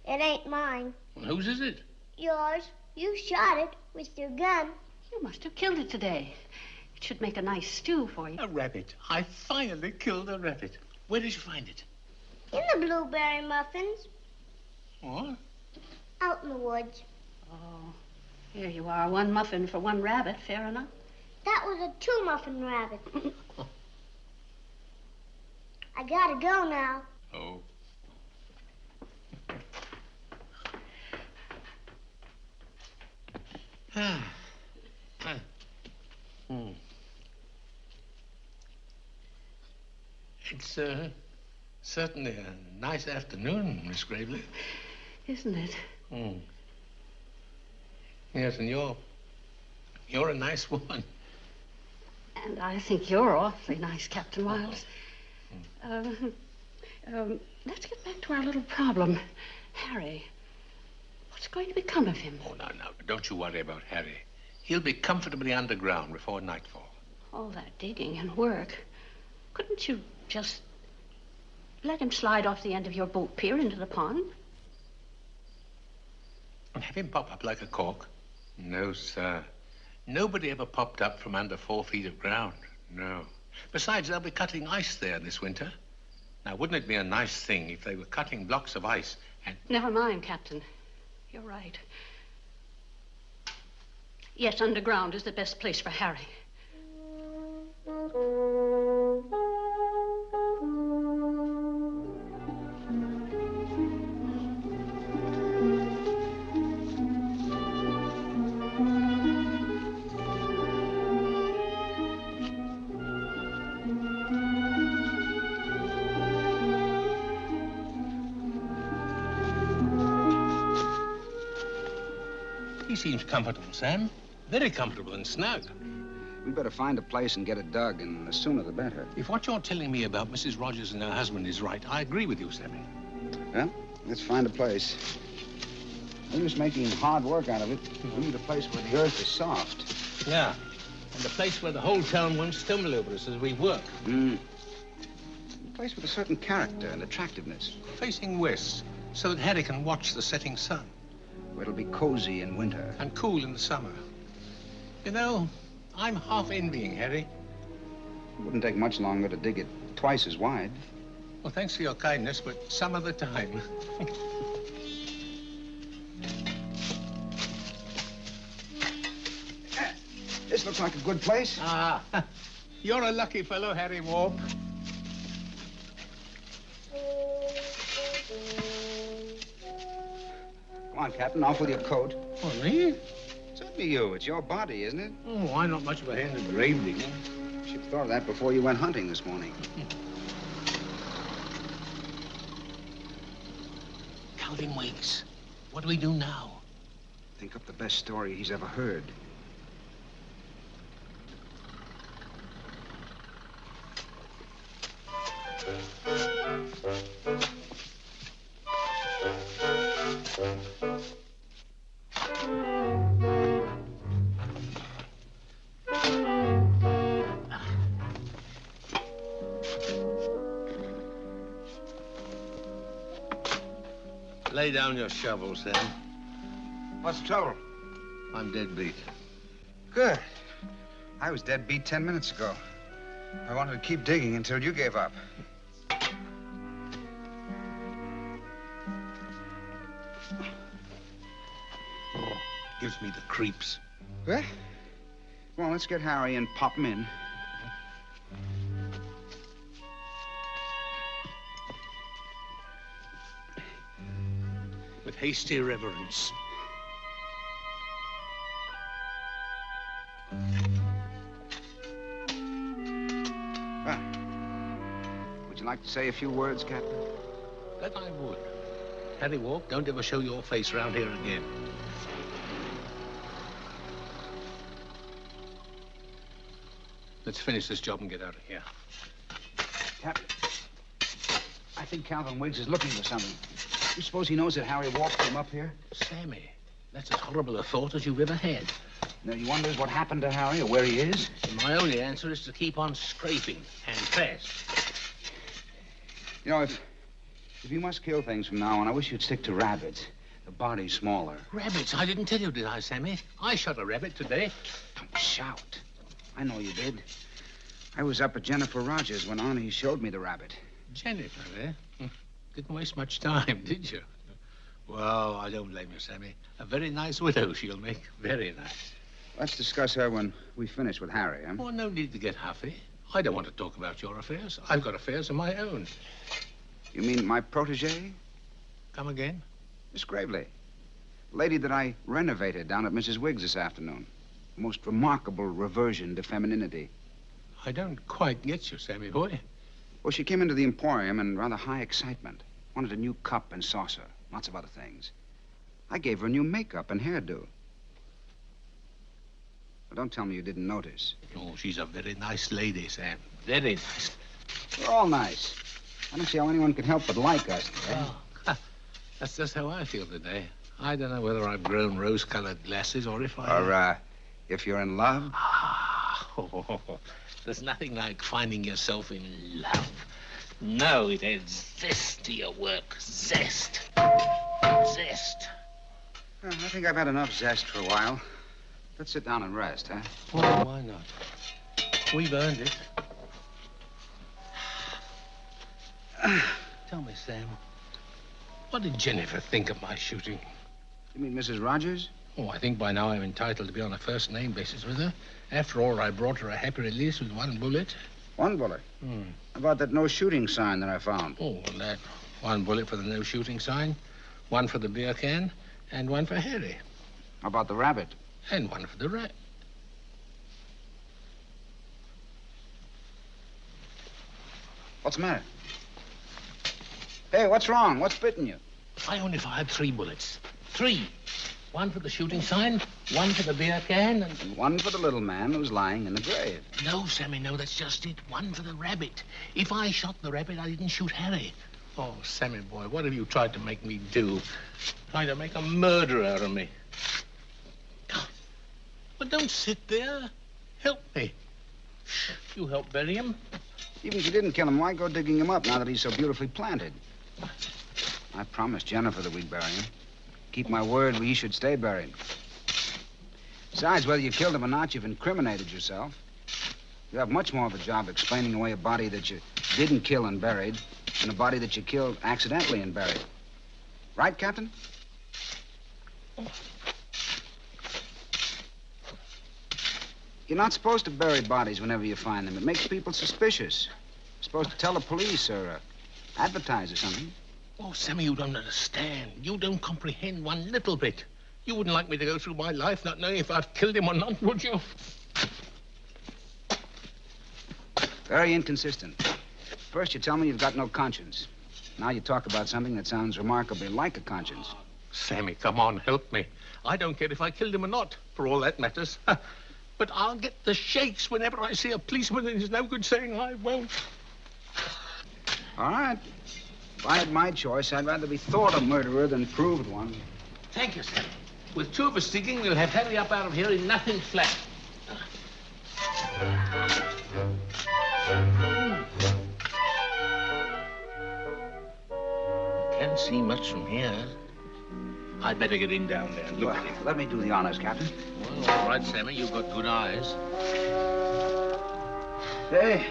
It ain't mine. Well, whose is it? Yours. You shot it with your gun. You must have killed it today. It should make a nice stew for you. A rabbit. I finally killed a rabbit. Where did you find it? In the blueberry muffins. What? Out in the woods. Oh, here you are. One muffin for one rabbit. Fair enough. That was a 2-muffin rabbit. I gotta go now. Oh. It's certainly a nice afternoon, Miss Gravely. Isn't it? Yes, and you're a nice woman. And I think you're awfully nice, Captain Wiles. Let's get back to our little problem. Harry, what's going to become of him? Oh, no. Don't you worry about Harry. He'll be comfortably underground before nightfall. All that digging and work. Couldn't you just let him slide off the end of your boat pier into the pond? And have him pop up like a cork? No, sir. Nobody ever popped up from under 4 feet of ground. No. Besides, they'll be cutting ice there this winter. Now, wouldn't it be a nice thing if they were cutting blocks of ice and... Never mind, Captain. You're right. Yes, underground is the best place for Harry. He seems comfortable, Sam. Very comfortable and snug. We better find a place and get it dug, and the sooner the better. If what you're telling me about Mrs. Rogers and her husband is right, I agree with you, Sammy. Well, let's find a place. No use making hard work out of it. We need a place where the earth is soft. Yeah. And a place where the whole town won't stumble over us as we work. A place with a certain character and attractiveness. Facing west, so that Harry can watch the setting sun. Where it'll be cozy in winter. And cool in the summer. You know, I'm half envying Harry. It wouldn't take much longer to dig it twice as wide. Well, thanks for your kindness, but some other time. This looks like a good place. Ah, you're a lucky fellow, Harry Warp. Come on, Captain, off with your coat. Oh, me? Certainly you. It's your body, isn't it? Oh, I'm not much of a hand at grave digging. Should have thought of that before you went hunting this morning. Calvin wakes. What do we do now? Think up the best story he's ever heard. Lay down your shovel, Sam. What's the trouble? I'm dead beat. Good. I was dead beat 10 minutes ago. I wanted to keep digging until you gave up. Gives me the creeps. What? Well, let's get Harry and pop him in. With hasty reverence. Well, would you like to say a few words, Captain? That I would. Harry Warp, don't ever show your face around here again. Let's finish this job and get out of here. Captain, I think Calvin Wiggs is looking for something. You suppose he knows that Harry Warp came up here? Sammy, that's as horrible a thought as you've ever had. Now, he wonders what happened to Harry or where he is? And my only answer is to keep on scraping, and fast. You know, if you must kill things from now on, I wish you'd stick to rabbits. The body's smaller. Rabbits. I didn't tell you, did I, Sammy? I shot a rabbit today. Don't shout. I know you did. I was up at Jennifer Rogers when Arnie showed me the rabbit. Jennifer, eh? Didn't waste much time, did you? Well, I don't blame you, Sammy. A very nice widow she'll make. Very nice. Let's discuss her when we finish with Harry, huh? Oh, no need to get huffy. I don't want to talk about your affairs. I've got affairs of my own. You mean my protege? Come again? Miss Gravely. The lady that I renovated down at Mrs. Wiggs this afternoon. A most remarkable reversion to femininity. I don't quite get you, Sammy boy. Well, she came into the Emporium in rather high excitement. Wanted a new cup and saucer. Lots of other things. I gave her new makeup and hairdo. Well, don't tell me you didn't notice. Oh, she's a very nice lady, Sam. Very nice. We're all nice. I don't see how anyone could help but like us today. Oh, that's just how I feel today. I don't know whether I've grown rose-colored glasses or if I... Or, if you're in love? There's nothing like finding yourself in love. No, it adds zest to your work. Zest. Zest. Well, I think I've had enough zest for a while. Let's sit down and rest, huh? Well, why not? We've earned it. Tell me, Sam, what did Jennifer think of my shooting? You mean Mrs. Rogers? Oh, I think by now I'm entitled to be on a first-name basis with her. After all, I brought her a happy release with one bullet. One bullet? Hmm. About that no-shooting sign that I found. Oh, well, that one bullet for the no-shooting sign, one for the beer can, and one for Harry. How about the rabbit? And one for the rat. What's the matter? Hey, what's wrong? What's bitten you? I only fired 3 bullets. 3. One for the shooting sign, one for the beer can, And one for the little man who's lying in the grave. No, Sammy, no, that's just it. One for the rabbit. If I shot the rabbit, I didn't shoot Harry. Oh, Sammy boy, what have you tried to make me do? Trying to make a murderer out of me. But don't sit there. Help me. You help bury him. Even if you didn't kill him, why go digging him up now that he's so beautifully planted? I promised Jennifer that we'd bury him. Keep my word, he should stay buried. Besides, whether you killed him or not, you've incriminated yourself. You have much more of a job explaining away a body that you didn't kill and buried than a body that you killed accidentally and buried. Right, Captain? You're not supposed to bury bodies whenever you find them. It makes people suspicious. You're supposed to tell the police or advertise or something. Oh, Sammy, you don't understand. You don't comprehend one little bit. You wouldn't like me to go through my life not knowing if I've killed him or not, would you? Very inconsistent. First, you tell me you've got no conscience. Now you talk about something that sounds remarkably like a conscience. Oh, Sammy, come on, help me. I don't care if I killed him or not, for all that matters. But I'll get the shakes whenever I see a policeman, and there's no good saying I won't. All right. If I had my choice, I'd rather be thought a murderer than proved one. Thank you, Sammy. With 2 of us digging, we'll have Harry up out of here in nothing flat. Can't see much from here. I'd better get in down there and look at him. Let me do the honors, Captain. Well, all right, Sammy. You've got good eyes. Hey,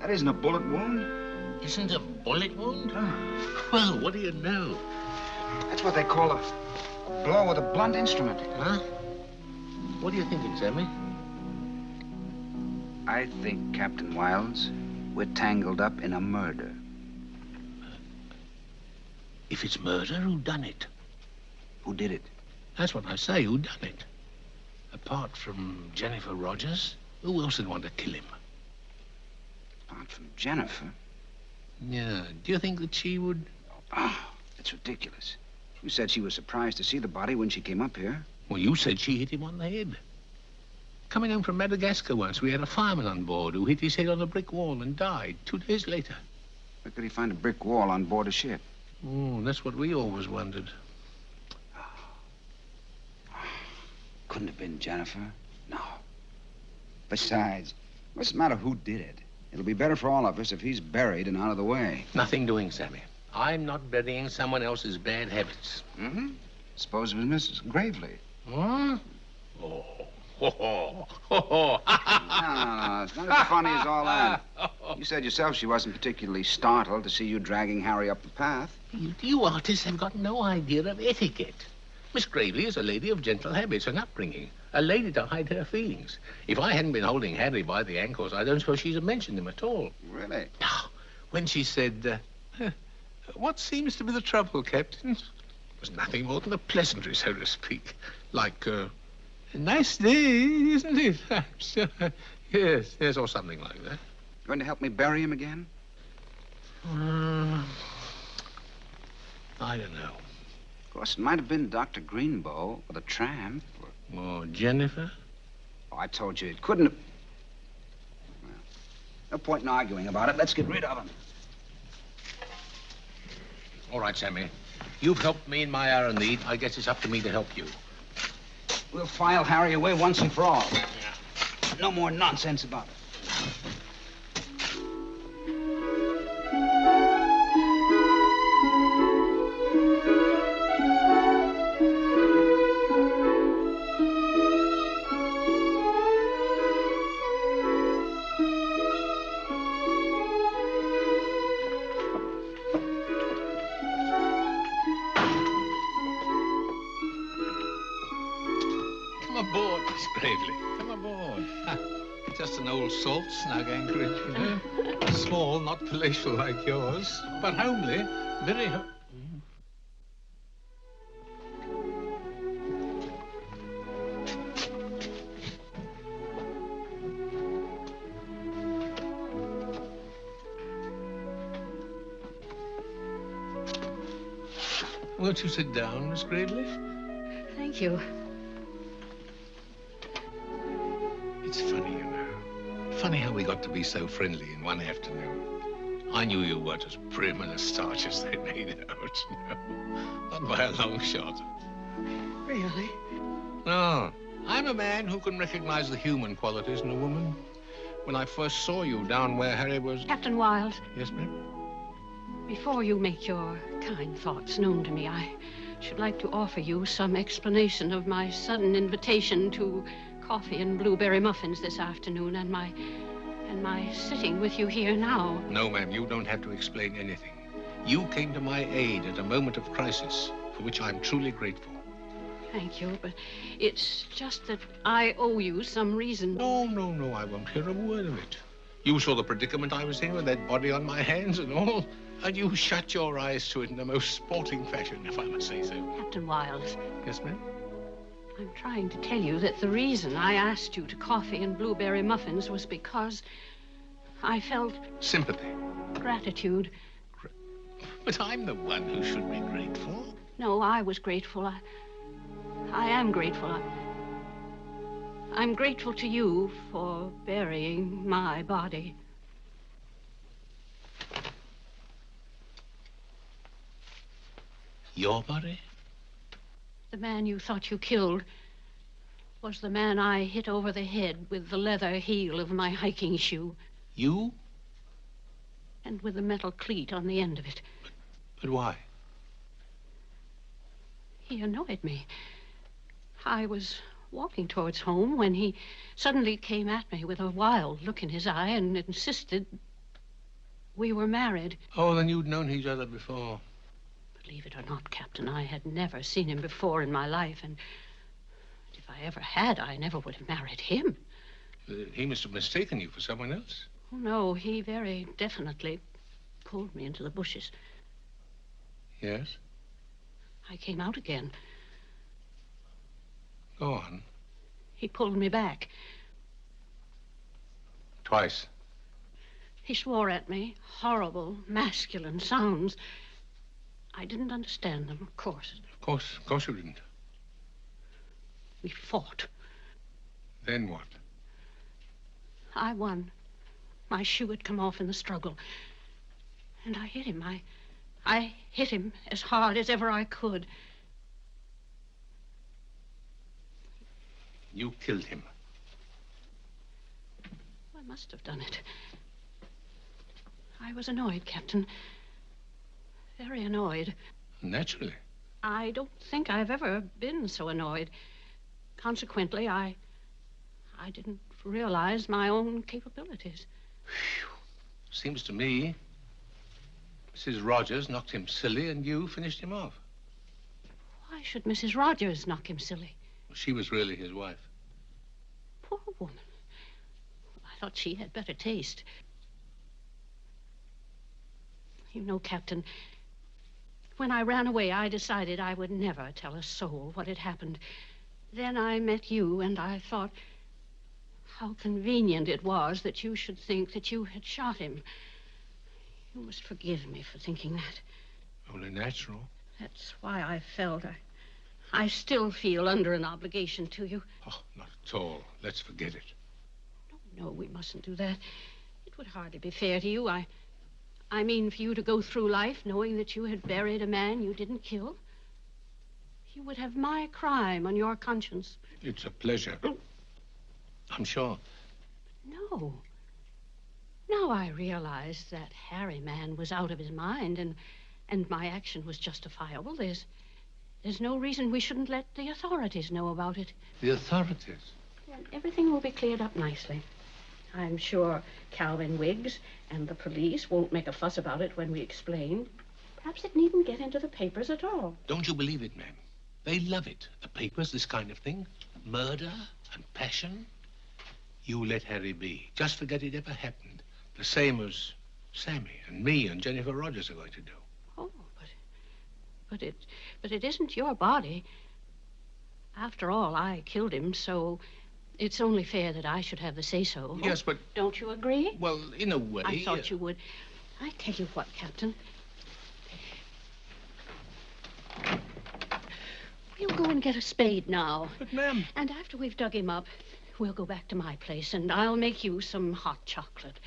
that isn't a bullet wound. Isn't a bullet wound? Well, what do you know? That's what they call a blow with a blunt instrument. Huh? What do you think, Sammy? I think, Captain Wilds, we're tangled up in a murder. If it's murder, who done it? Who did it? That's what I say, who done it? Apart from Jennifer Rogers, who else would want to kill him? Apart from Jennifer? Yeah, do you think that she would? Oh, that's ridiculous. You said she was surprised to see the body when she came up here. Well, you said she hit him on the head. Coming home from Madagascar once, we had a fireman on board who hit his head on a brick wall and died 2 days later. Where could he find a brick wall on board a ship? Oh, that's what we always wondered. Couldn't have been Jennifer. No. Besides, what's the matter who did it? It'll be better for all of us if he's buried and out of the way. Nothing doing, Sammy. I'm not burying someone else's bad habits. Mm-hmm. Suppose it was Mrs. Gravely. Huh? Oh. Ho, ho, ho, ho. No, it's not as funny as all that. You said yourself she wasn't particularly startled to see you dragging Harry up the path. You artists have got no idea of etiquette. Miss Gravely is a lady of gentle habits and upbringing. A lady to hide her feelings. If I hadn't been holding Harry by the ankles, I don't suppose she'd have mentioned him at all. Really? Now, when she said, what seems to be the trouble, Captain? It was nothing more than a pleasantry, so to speak. Like, a nice day, isn't it? Yes, or something like that. Going to help me bury him again? I don't know. Of course, it might have been Dr. Greenbow or the tramp Or Jennifer? Oh, I told you it couldn't have... Well, no point in arguing about it. Let's get rid of him. All right, Sammy. You've helped me in my hour of need. I guess it's up to me to help you. We'll file Harry away once and for all. Yeah. No more nonsense about it. Come aboard, Miss Gravely. Come aboard. Just an old salt snug anchorage, you know. Small, not palatial like yours, but homely. Very Won't you sit down, Miss Gravely? Thank you. It's funny, you know. Funny how we got to be so friendly in one afternoon. I knew you weren't as prim and as starch as they made out. No, not by a long shot. Really? No, I'm a man who can recognize the human qualities in a woman. When I first saw you down where Harry was... Captain Wilde, Yes, ma'am? before you make your kind thoughts known to me, I should like to offer you some explanation of my sudden invitation to coffee and blueberry muffins this afternoon and my sitting with you here now. No, ma'am, you don't have to explain anything. You came to my aid at a moment of crisis, for which I'm truly grateful. Thank you, but it's just that I owe you some reason. No, I won't hear a word of it. You saw the predicament I was in with that body on my hands and all, and you shut your eyes to it in the most sporting fashion, if I must say so. Captain Wilde, Yes, ma'am? I'm trying to tell you that the reason I asked you to coffee and blueberry muffins was because I felt Sympathy. gratitude. But I'm the one who should be grateful. No, I was grateful. I am grateful. I'm grateful to you for burying my body. Your body? The man you thought you killed was the man I hit over the head with the leather heel of my hiking shoe You? and with the metal cleat on the end of it. But why? He annoyed me. I was walking towards home when he suddenly came at me with a wild look in his eye and insisted we were married. Oh, then you'd known each other before. Believe it or not, Captain, I had never seen him before in my life, and if I ever had, I never would have married him. He must have mistaken you for someone else. Oh, no, he very definitely pulled me into the bushes. Yes? I came out again. Go on. He pulled me back. Twice. He swore at me, horrible, masculine sounds. I didn't understand them, of course. Of course you didn't. We fought. Then what? I won. My shoe had come off in the struggle. And I hit him. I hit him as hard as ever I could. You killed him. I must have done it. I was annoyed, Captain. very annoyed. Naturally. I don't think I've ever been so annoyed. Consequently, I didn't realize my own capabilities. Whew. Seems to me Mrs. Rogers knocked him silly and you finished him off. Why should Mrs. Rogers knock him silly? She was really his wife. Poor woman. I thought she had better taste. You know, Captain, when I ran away, I decided I would never tell a soul what had happened. Then I met you, and I thought how convenient it was that you should think that you had shot him. You must forgive me for thinking that. Only natural. That's why I felt I still feel under an obligation to you. Oh, not at all. Let's forget it. No, we mustn't do that. It would hardly be fair to you. I mean for you to go through life knowing that you had buried a man you didn't kill. You would have my crime on your conscience. It's a pleasure. I'm sure. No. Now I realize that Harry man was out of his mind and my action was justifiable. There's no reason we shouldn't let the authorities know about it. The authorities? Well, everything will be cleared up nicely. I'm sure Calvin Wiggs and the police won't make a fuss about it when we explain. Perhaps it needn't get into the papers at all. Don't you believe it, ma'am? They love it. The papers, this kind of thing. Murder and passion. You let Harry be. Just forget it ever happened. The same as Sammy and me and Jennifer Rogers are going to do. Oh, but it isn't your body. After all, I killed him, so it's only fair that I should have the say-so. Yes, but... Don't you agree? Well, in a way... I thought you would. I tell you what, Captain. We'll go and get a spade now. But, ma'am... And after we've dug him up, we'll go back to my place, and I'll make you some hot chocolate.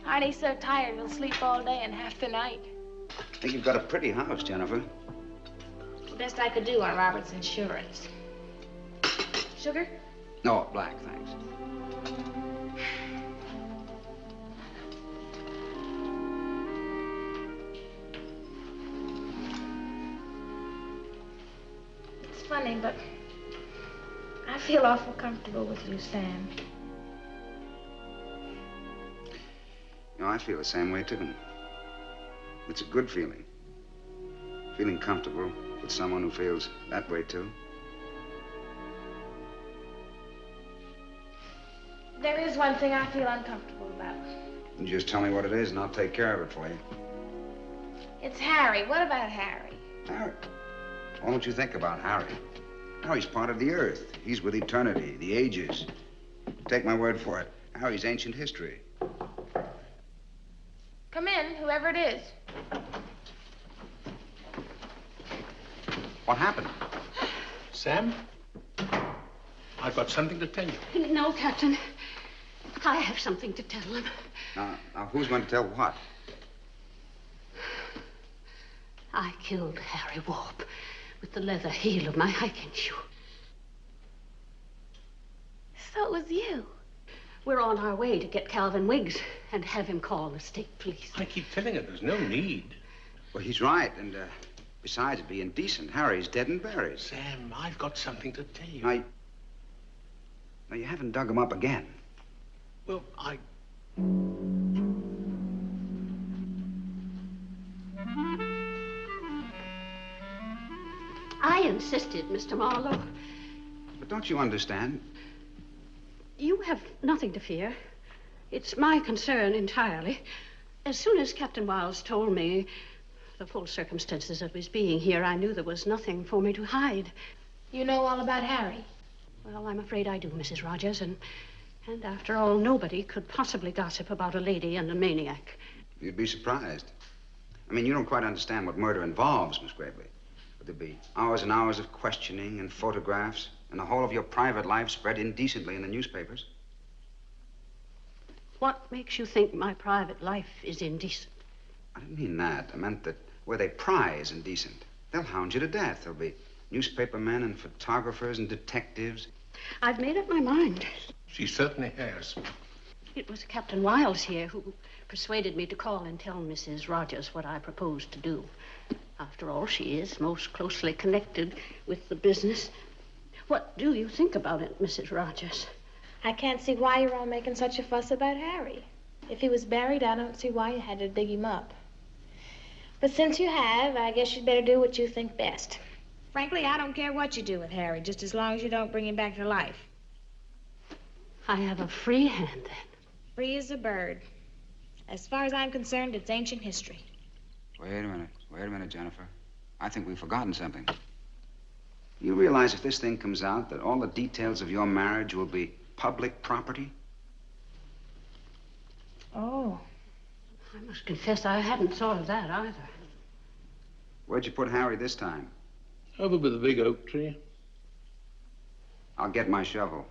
Arnie's so tired he'll sleep all day and half the night. I think you've got a pretty house, Jennifer. The best I could do on Robert's insurance. Sugar? No, black, thanks. It's funny, but I feel awful comfortable with you, Sam. You know, I feel the same way, too. It's a good feeling. Feeling comfortable with someone who feels that way, too. There is one thing I feel uncomfortable about. You just tell me what it is, and I'll take care of it for you. It's Harry. What about Harry? Harry? Why don't you think about Harry? Harry's part of the earth. He's with eternity, the ages. Take my word for it. Harry's ancient history. Come in, whoever it is. What happened? Sam? I've got something to tell you. No, Captain. I have something to tell him. Now, who's going to tell what? I killed Harry Warp with the leather heel of my hiking shoe. So it was you. We're on our way to get Calvin Wiggs and have him call the state police. I keep telling her there's no need. Well, he's right, and besides, it'd be indecent. Harry's dead and buried. Sam, I've got something to tell you. Now, you haven't dug him up again. Well, I insisted, Mr. Marlowe. But don't you understand? You have nothing to fear. It's my concern entirely. As soon as Captain Wiles told me the full circumstances of his being here, I knew there was nothing for me to hide. You know all about Harry? Well, I'm afraid I do, Mrs. Rogers, and after all, nobody could possibly gossip about a lady and a maniac. You'd be surprised. I mean, you don't quite understand what murder involves, Miss Gravely. But there'd be hours and hours of questioning and photographs, and the whole of your private life spread indecently in the newspapers. What makes you think my private life is indecent? I didn't mean that. I meant that where they pry is indecent. They'll hound you to death. There'll be newspaper men and photographers and detectives. I've made up my mind. She certainly has. It was Captain Wiles here who persuaded me to call and tell Mrs. Rogers what I proposed to do. After all, she is most closely connected with the business. What do you think about it, Mrs. Rogers? I can't see why you're all making such a fuss about Harry. If he was buried, I don't see why you had to dig him up. But since you have, I guess you'd better do what you think best. Frankly, I don't care what you do with Harry, just as long as you don't bring him back to life. I have a free hand, then. Free as a bird. As far as I'm concerned, it's ancient history. Wait a minute, Jennifer. I think we've forgotten something. You realize if this thing comes out that all the details of your marriage will be public property? Oh. I must confess I hadn't thought of that either. Where'd you put Harry this time? Over by the big oak tree. I'll get my shovel.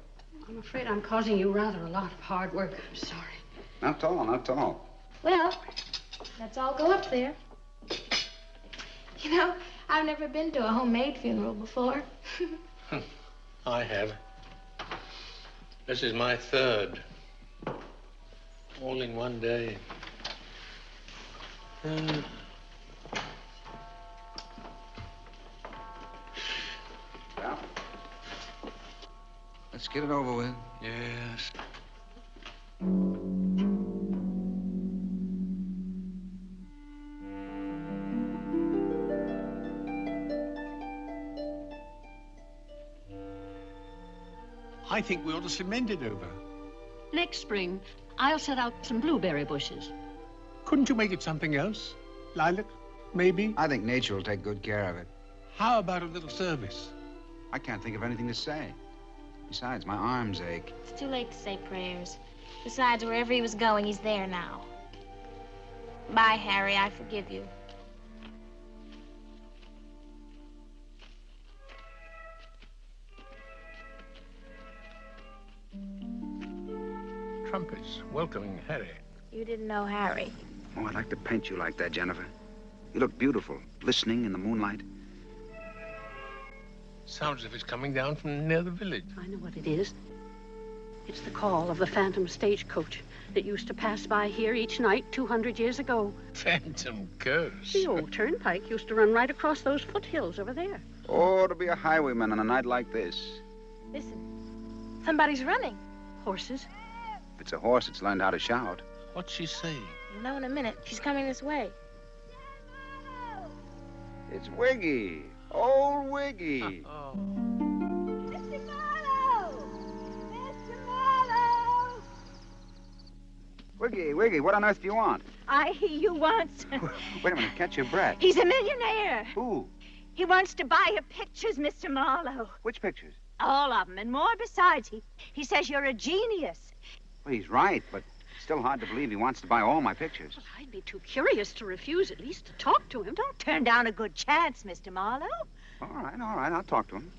I'm afraid I'm causing you rather a lot of hard work. I'm sorry. Not tall, not tall. Well, let's all go up there. You know, I've never been to a homemade funeral before. I have. This is my third. All in one day. Well, let's get it over with. Yes. I think we ought to cement it over. Next spring, I'll set out some blueberry bushes. Couldn't you make it something else? Lilac, maybe? I think nature will take good care of it. How about a little service? I can't think of anything to say. Besides, my arms ache. It's too late to say prayers. Besides, wherever he was going, he's there now. Bye, Harry. I forgive you. Trumpets welcoming Harry. You didn't know Harry. Oh, I'd like to paint you like that, Jennifer. You look beautiful, glistening in the moonlight. Sounds as if it's coming down from near the village. I know what it is. It's the call of the phantom stagecoach that used to pass by here each night 200 years ago. Phantom curse. The old turnpike used to run right across those foothills over there. Oh, to be a highwayman on a night like this. Listen, somebody's running. Horses. If it's a horse, it's learned how to shout. What's she saying? You'll know in a minute. She's coming this way. It's Wiggy. Old Wiggy. Oh. Mr. Marlowe! Mr. Marlowe! Wiggy, what on earth do you want? I hear you once. Wait a minute, catch your breath. He's a millionaire. Who? He wants to buy your pictures, Mr. Marlowe. Which pictures? All of them, and more besides. He says you're a genius. Well, he's right, but it's still hard to believe he wants to buy all my pictures. Well, I'd be too curious to refuse at least to talk to him. Don't turn down a good chance, Mr. Marlowe. All right, I'll talk to him.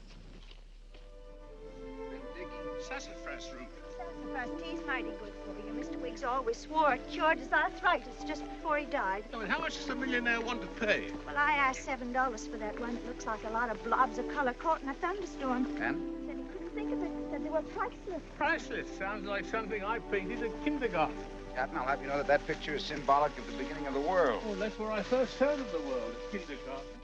Sassafras root. Sassafras tea's mighty good for you. Mr. Wiggs always swore it cured his arthritis just before he died. I mean, how much does the millionaire want to pay? Well, I asked $7 for that one. It looks like a lot of blobs of color caught in a thunderstorm. And? Said he couldn't think of it. Said they were priceless. Priceless. Sounds like something I painted at kindergarten. Captain, I'll have you know that that picture is symbolic of the beginning of the world. Oh, that's where I first heard of the world, at kindergarten.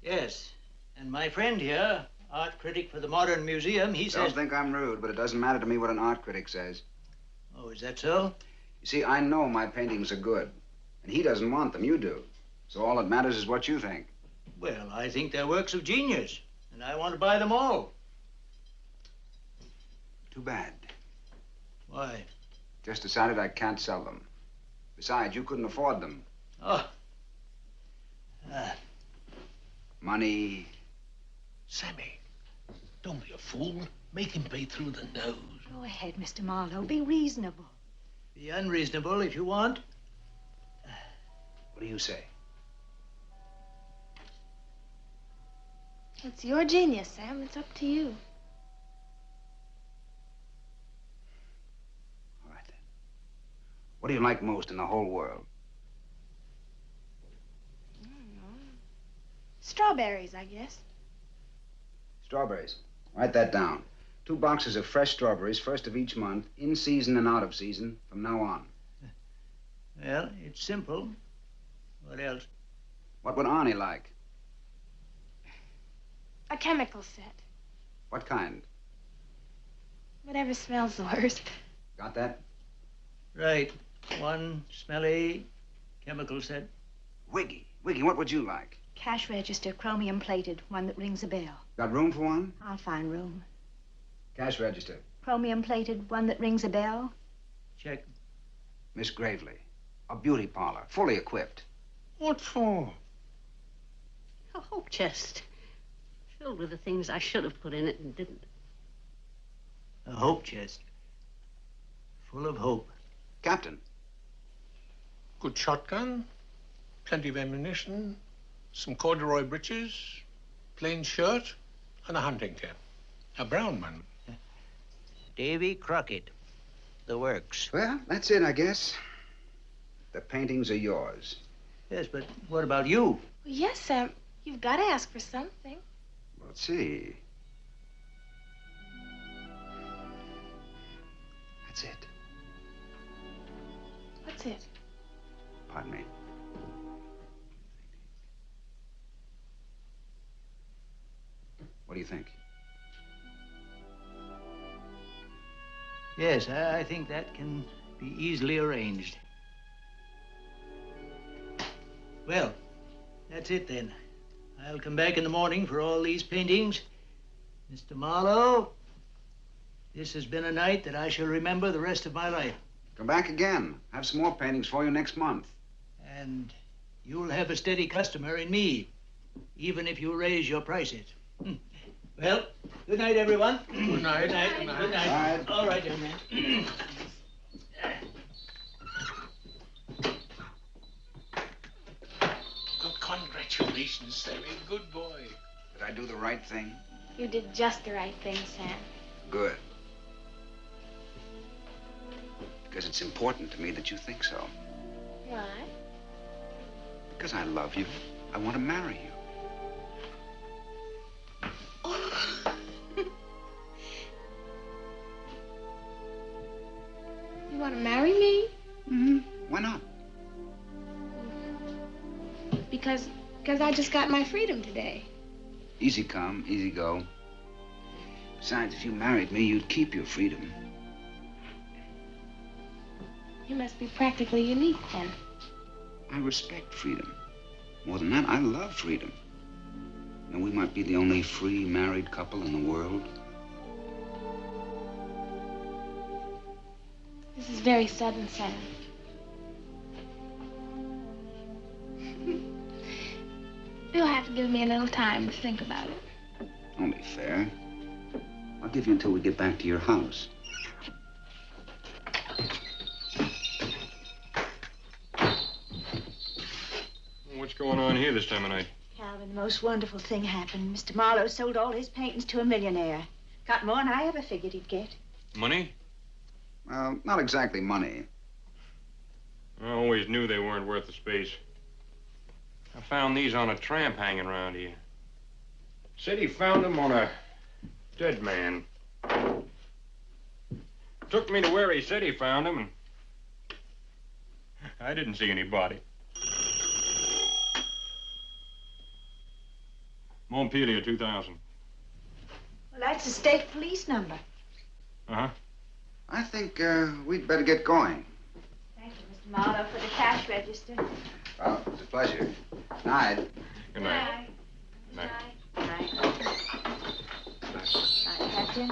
Yes, and my friend here, art critic for the Modern Museum, he Don't says... think I'm rude, but it doesn't matter to me what an art critic says. Oh, is that so? You see, I know my paintings are good, and he doesn't want them, you do. So all that matters is what you think. Well, I think they're works of genius, and I want to buy them all. Too bad. Why? Just decided I can't sell them. Besides, you couldn't afford them. Oh. Money, Sammy, don't be a fool. Make him pay through the nose. Go ahead, Mr. Marlowe. Be reasonable. Be unreasonable if you want. What do you say? It's your genius, Sam. It's up to you. All right, then. What do you like most in the whole world? I don't know. Strawberries, I guess. Strawberries. Write that down. 2 boxes of fresh strawberries, first of each month, in season and out of season, from now on. Well, it's simple. What else? What would Arnie like? A chemical set. What kind? Whatever smells the worst. Got that? Right. 1 smelly chemical set. Wiggy, what would you like? Cash register, chromium plated, one that rings a bell. Got room for one? I'll find room. Cash register. Chromium plated, one that rings a bell. Check. Miss Gravely. A beauty parlor, fully equipped. What for? A hope chest. Filled with the things I should have put in it and didn't. A hope chest. Full of hope. Captain. Good shotgun, plenty of ammunition, some corduroy breeches, plain shirt, and a hunting cap. A brown one. Davy Crockett. The works. Well, that's it, I guess. The paintings are yours. Yes, but what about you? Well, yes, Sam. You've got to ask for something. Let's see. That's it. What's it? Pardon me. What do you think? Yes, I think that can be easily arranged. Well, that's it then. I'll come back in the morning for all these paintings. Mr. Marlowe, this has been a night that I shall remember the rest of my life. Come back again. Have some more paintings for you next month. And you'll have a steady customer in me, even if you raise your prices. Well, good night, everyone. Good night. Good night. Good night. Good night. All right, young man. Congratulations, Sammy. Good boy. Did I do the right thing? You did just the right thing, Sam. Good. Because it's important to me that you think so. Why? Because I love you. I want to marry you. You want to marry me? Mm-hmm. Why not? Because I just got my freedom today. Easy come, easy go. Besides, if you married me, you'd keep your freedom. You must be practically unique, then. I respect freedom. More than that, I love freedom. And we might be the only free married couple in the world. This is very sudden, Sam. You'll have to give me a little time to think about it. Only fair. I'll give you until we get back to your house. What's going on here this time of night? Calvin, the most wonderful thing happened. Mr. Marlowe sold all his paintings to a millionaire. Got more than I ever figured he'd get. Money? Well, not exactly money. I always knew they weren't worth the space. I found these on a tramp hanging around here. Said he found them on a dead man. Took me to where he said he found them, and I didn't see any body. Montpelier, 2000. Well, that's the state police number. Uh-huh. I think we'd better get going. Thank you, Mr. Marlowe, for the cash register. Well, it was a pleasure. Night. Good night. Good night. Night. Night, Captain.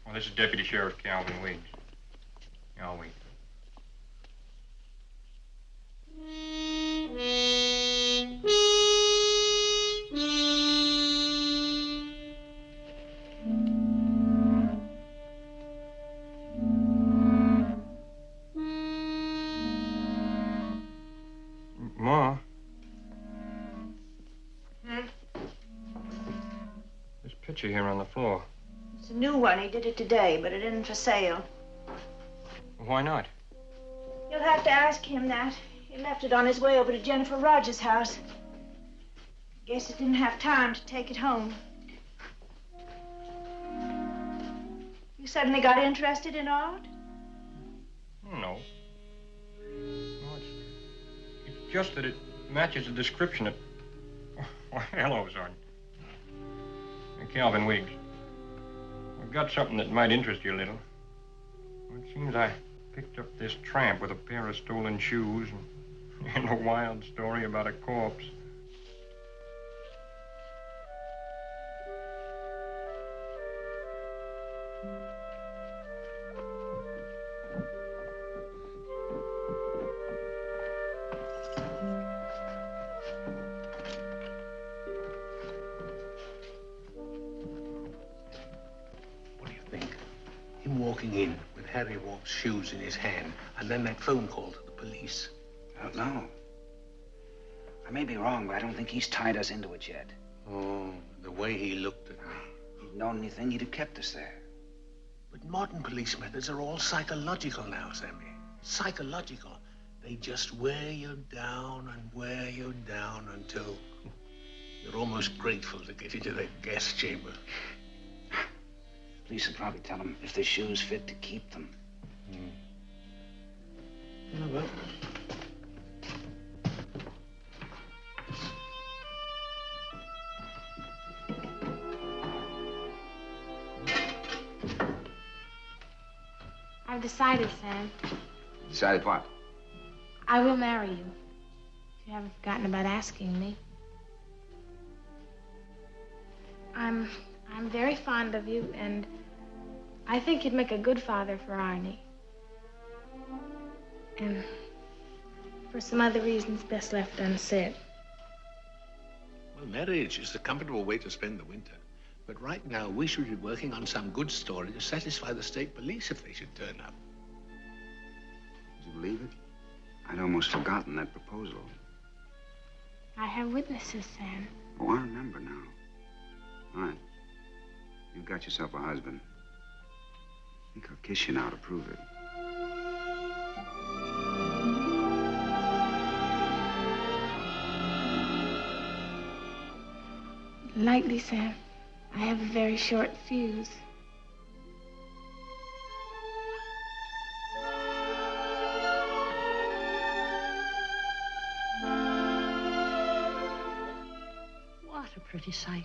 Well, this is Deputy Sheriff Calvin Weeks. I'll wait. Ma? This picture here on the floor. It's a new one. He did it today, but it isn't for sale. Why not? You'll have to ask him that. He left it on his way over to Jennifer Rogers' house. Guess he didn't have time to take it home. You suddenly got interested in art? No. No, it's just that it matches the description of... Oh, hello, son. Calvin Weeks. I've got something that might interest you a little. Well, it seems I picked up this tramp with a pair of stolen shoes and a wild story about a corpse. Walking in with Harry Walk's shoes in his hand, and then that phone call to the police. I don't know. I may be wrong, but I don't think he's tied us into it yet. Oh, the way he looked at me. If he'd known anything, he'd have kept us there. But modern police methods are all psychological now, Sammy. Psychological. They just wear you down and wear you down until you're almost grateful to get into that gas chamber. Police will probably tell him if the shoes fit to keep them. Oh, well. I've decided, Sam. Decided what? I will marry you. If you haven't forgotten about asking me. I'm very fond of you, and I think you'd make a good father for Arnie. And for some other reasons best left unsaid. Well, marriage is a comfortable way to spend the winter. But right now, we should be working on some good story to satisfy the state police if they should turn up. Did you believe it? I'd almost forgotten that proposal. I have witnesses, Sam. Oh, I remember now. All right. You've got yourself a husband. I think I'll kiss you now to prove it. Lightly, Sam. I have a very short fuse. What a pretty sight.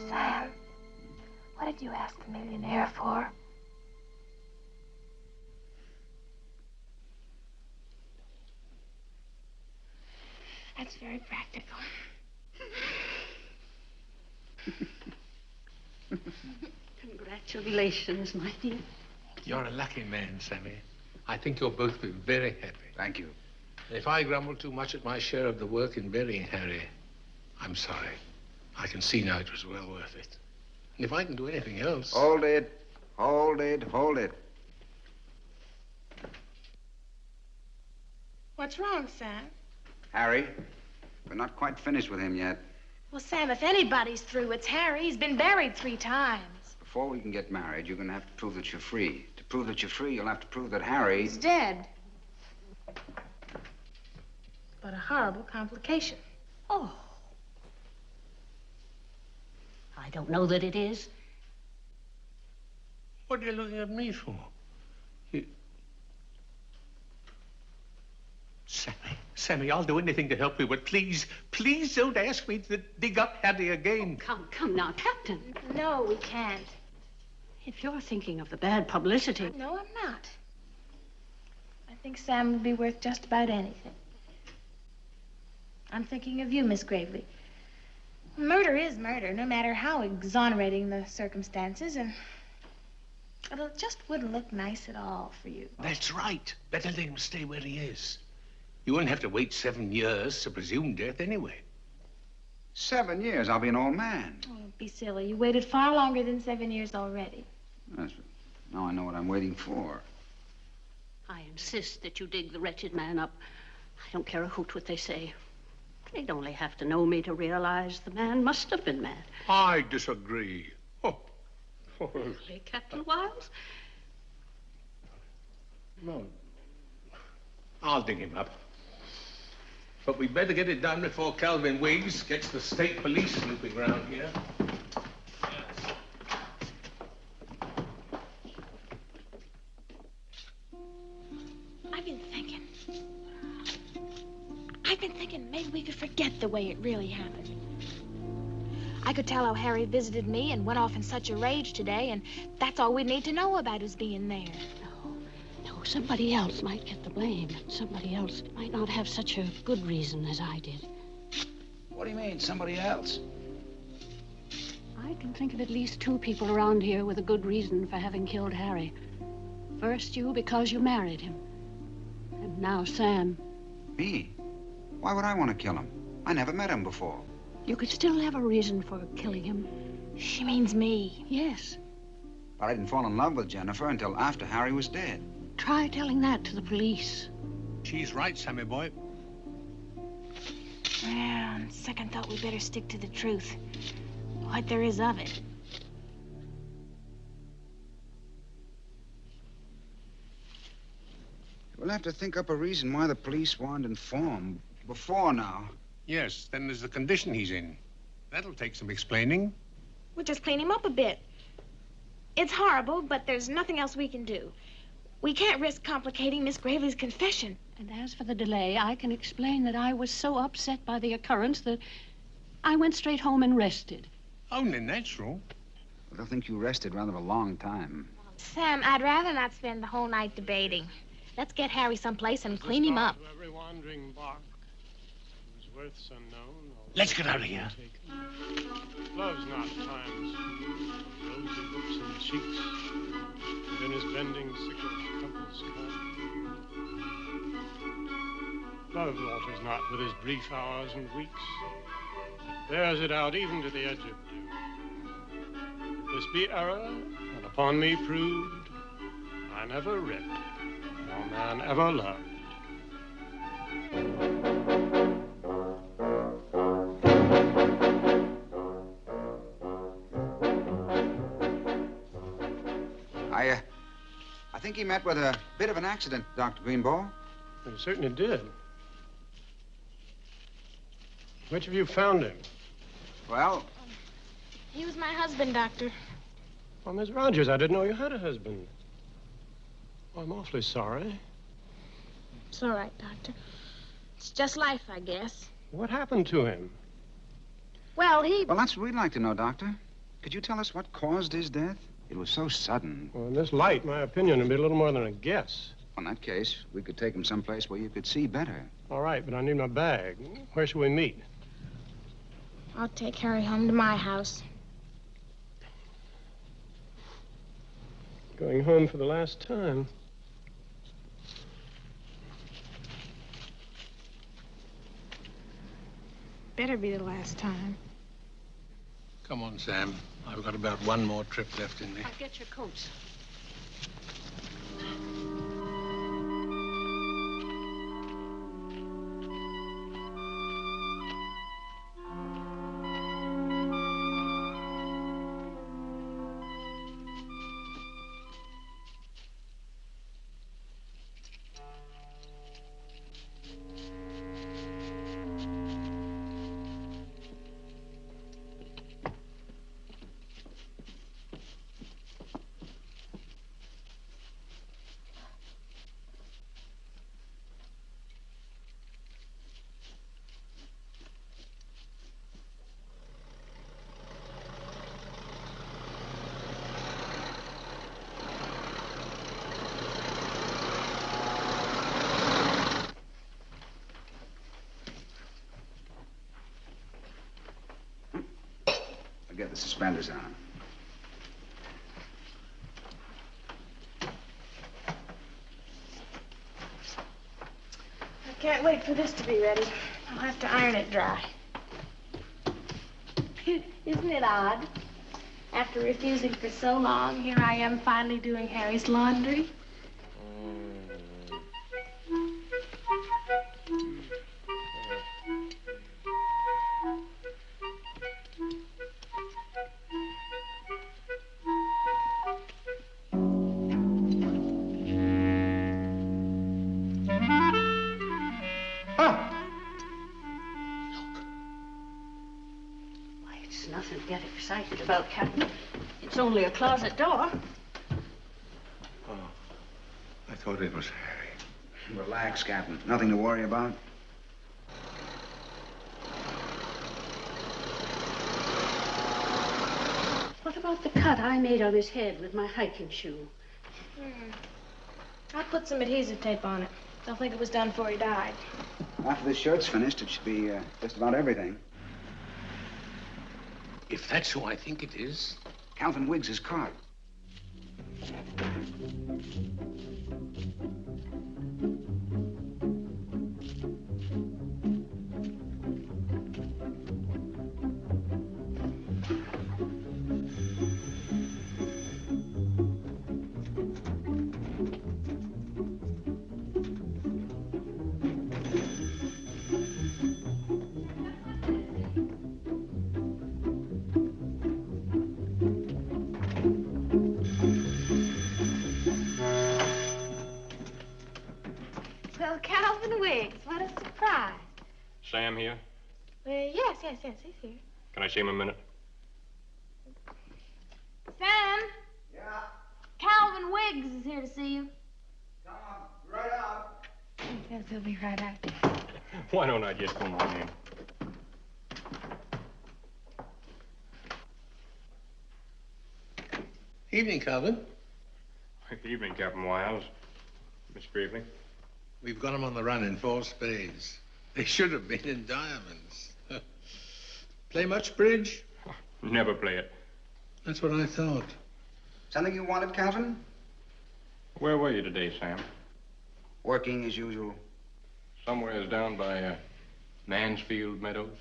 Sam, what did you ask the millionaire for? That's very practical. Congratulations, my dear. You're a lucky man, Sammy. I think you'll both be very happy. Thank you. If I grumble too much at my share of the work in burying Harry, I'm sorry. I can see now it was well worth it. And if I can do anything else... Hold it. Hold it. Hold it. What's wrong, Sam? Harry, we're not quite finished with him yet. Well, Sam, if anybody's through, it's Harry. He's been buried 3 times. Before we can get married, you're going to have to prove that you're free. To prove that you're free, you'll have to prove that Harry... He's dead. But a horrible complication. Oh. I don't know that it is. What are you looking at me for? Sammy, I'll do anything to help you, but please don't ask me to dig up Harry again. Oh, come now, Captain. No, we can't. If you're thinking of the bad publicity... No, I'm not. I think Sam would be worth just about anything. I'm thinking of you, Miss Gravely. Murder is murder, no matter how exonerating the circumstances, and it just wouldn't look nice at all for you. That's right. Better let him stay where he is. You wouldn't have to wait 7 years to presume death anyway. 7 years? I'll be an old man. Oh, don't be silly. You waited far longer than 7 years already. Yes, but now I know what I'm waiting for. I insist that you dig the wretched man up. I don't care a hoot what they say. They'd only have to know me to realize the man must have been mad. I disagree. Oh. Really, Captain Wiles? No. I'll dig him up. But we'd better get it done before Calvin Wiggs gets the state police snooping around here. I've been thinking maybe we could forget the way it really happened. I could tell how Harry visited me and went off in such a rage today, and that's all we need to know about his being there. No, somebody else might get the blame. Somebody else might not have such a good reason as I did. What do you mean, somebody else? I can think of at least 2 people around here with a good reason for having killed Harry. First you, because you married him. And now Sam. Me? Why would I want to kill him? I never met him before. You could still have a reason for killing him. She means me. Yes. But I didn't fall in love with Jennifer until after Harry was dead. Try telling that to the police. She's right, Sammy boy. Well, on second thought, we better stick to the truth. What there is of it. We'll have to think up a reason why the police weren't informed before now. Yes, then there's the condition he's in. That'll take some explaining. We'll just clean him up a bit. It's horrible, but there's nothing else we can do. We can't risk complicating Miss Gravely's confession. And as for the delay, I can explain that I was so upset by the occurrence that I went straight home and rested. Only natural. They'll think you rested rather a long time. Sam, I'd rather not spend the whole night debating. Let's get Harry someplace and clean him up. Every wandering bark, whose worth's unknown. Let's get out of here. Love's not time's fool, rosy lips and cheeks, within his bending sickle compass come. Love alters not with his brief hours and weeks, but bears it out even to the edge of doom. If this be error, and upon me proved, I never ripped. No man ever loved. I think he met with a bit of an accident, Dr. Greenbaugh. He certainly did. Which of you found him? Well, He was my husband, Doctor. Oh, Miss Rogers, I didn't know you had a husband. Oh, I'm awfully sorry. It's all right, Doctor. It's just life, I guess. What happened to him? Well, Well, that's what we'd like to know, Doctor. Could you tell us what caused his death? It was so sudden. Well, in this light, my opinion would be a little more than a guess. In that case, we could take him someplace where you could see better. All right, but I need my bag. Where shall we meet? I'll take Harry home to my house. Going home for the last time. Better be the last time. Come on, Sam. I've got about 1 more trip left in me. I'll get your coats. Get the suspenders on. I can't wait for this to be ready. I'll have to iron it dry. Isn't it odd? After refusing for so long, here I am finally doing Harry's laundry. It's nothing to get excited about, Captain. It's only a closet door. Oh, I thought it was Harry. Relax, Captain. Nothing to worry about. What about the cut I made on his head with my hiking shoe? I put some adhesive tape on it. They'll think it was done before he died. After this shirt's finished, it should be just about everything. If that's who I think it is. Calvin Wiggs's card. Well, Calvin Wiggs, what a surprise. Sam here? Yes, he's here. Can I see him a minute? Sam? Yeah? Calvin Wiggs is here to see you. Come on, right out. Yes, he'll be right out. Why don't I just come on in? Evening, Calvin. Evening, Captain Wiles. Miss Gravely. We've got 'em on the run in 4 spades. They should have been in diamonds. Play much bridge? Never play it. That's what I thought. Something you wanted, Calvin? Where were you today, Sam? Working as usual. Somewhere's down by Mansfield Meadows.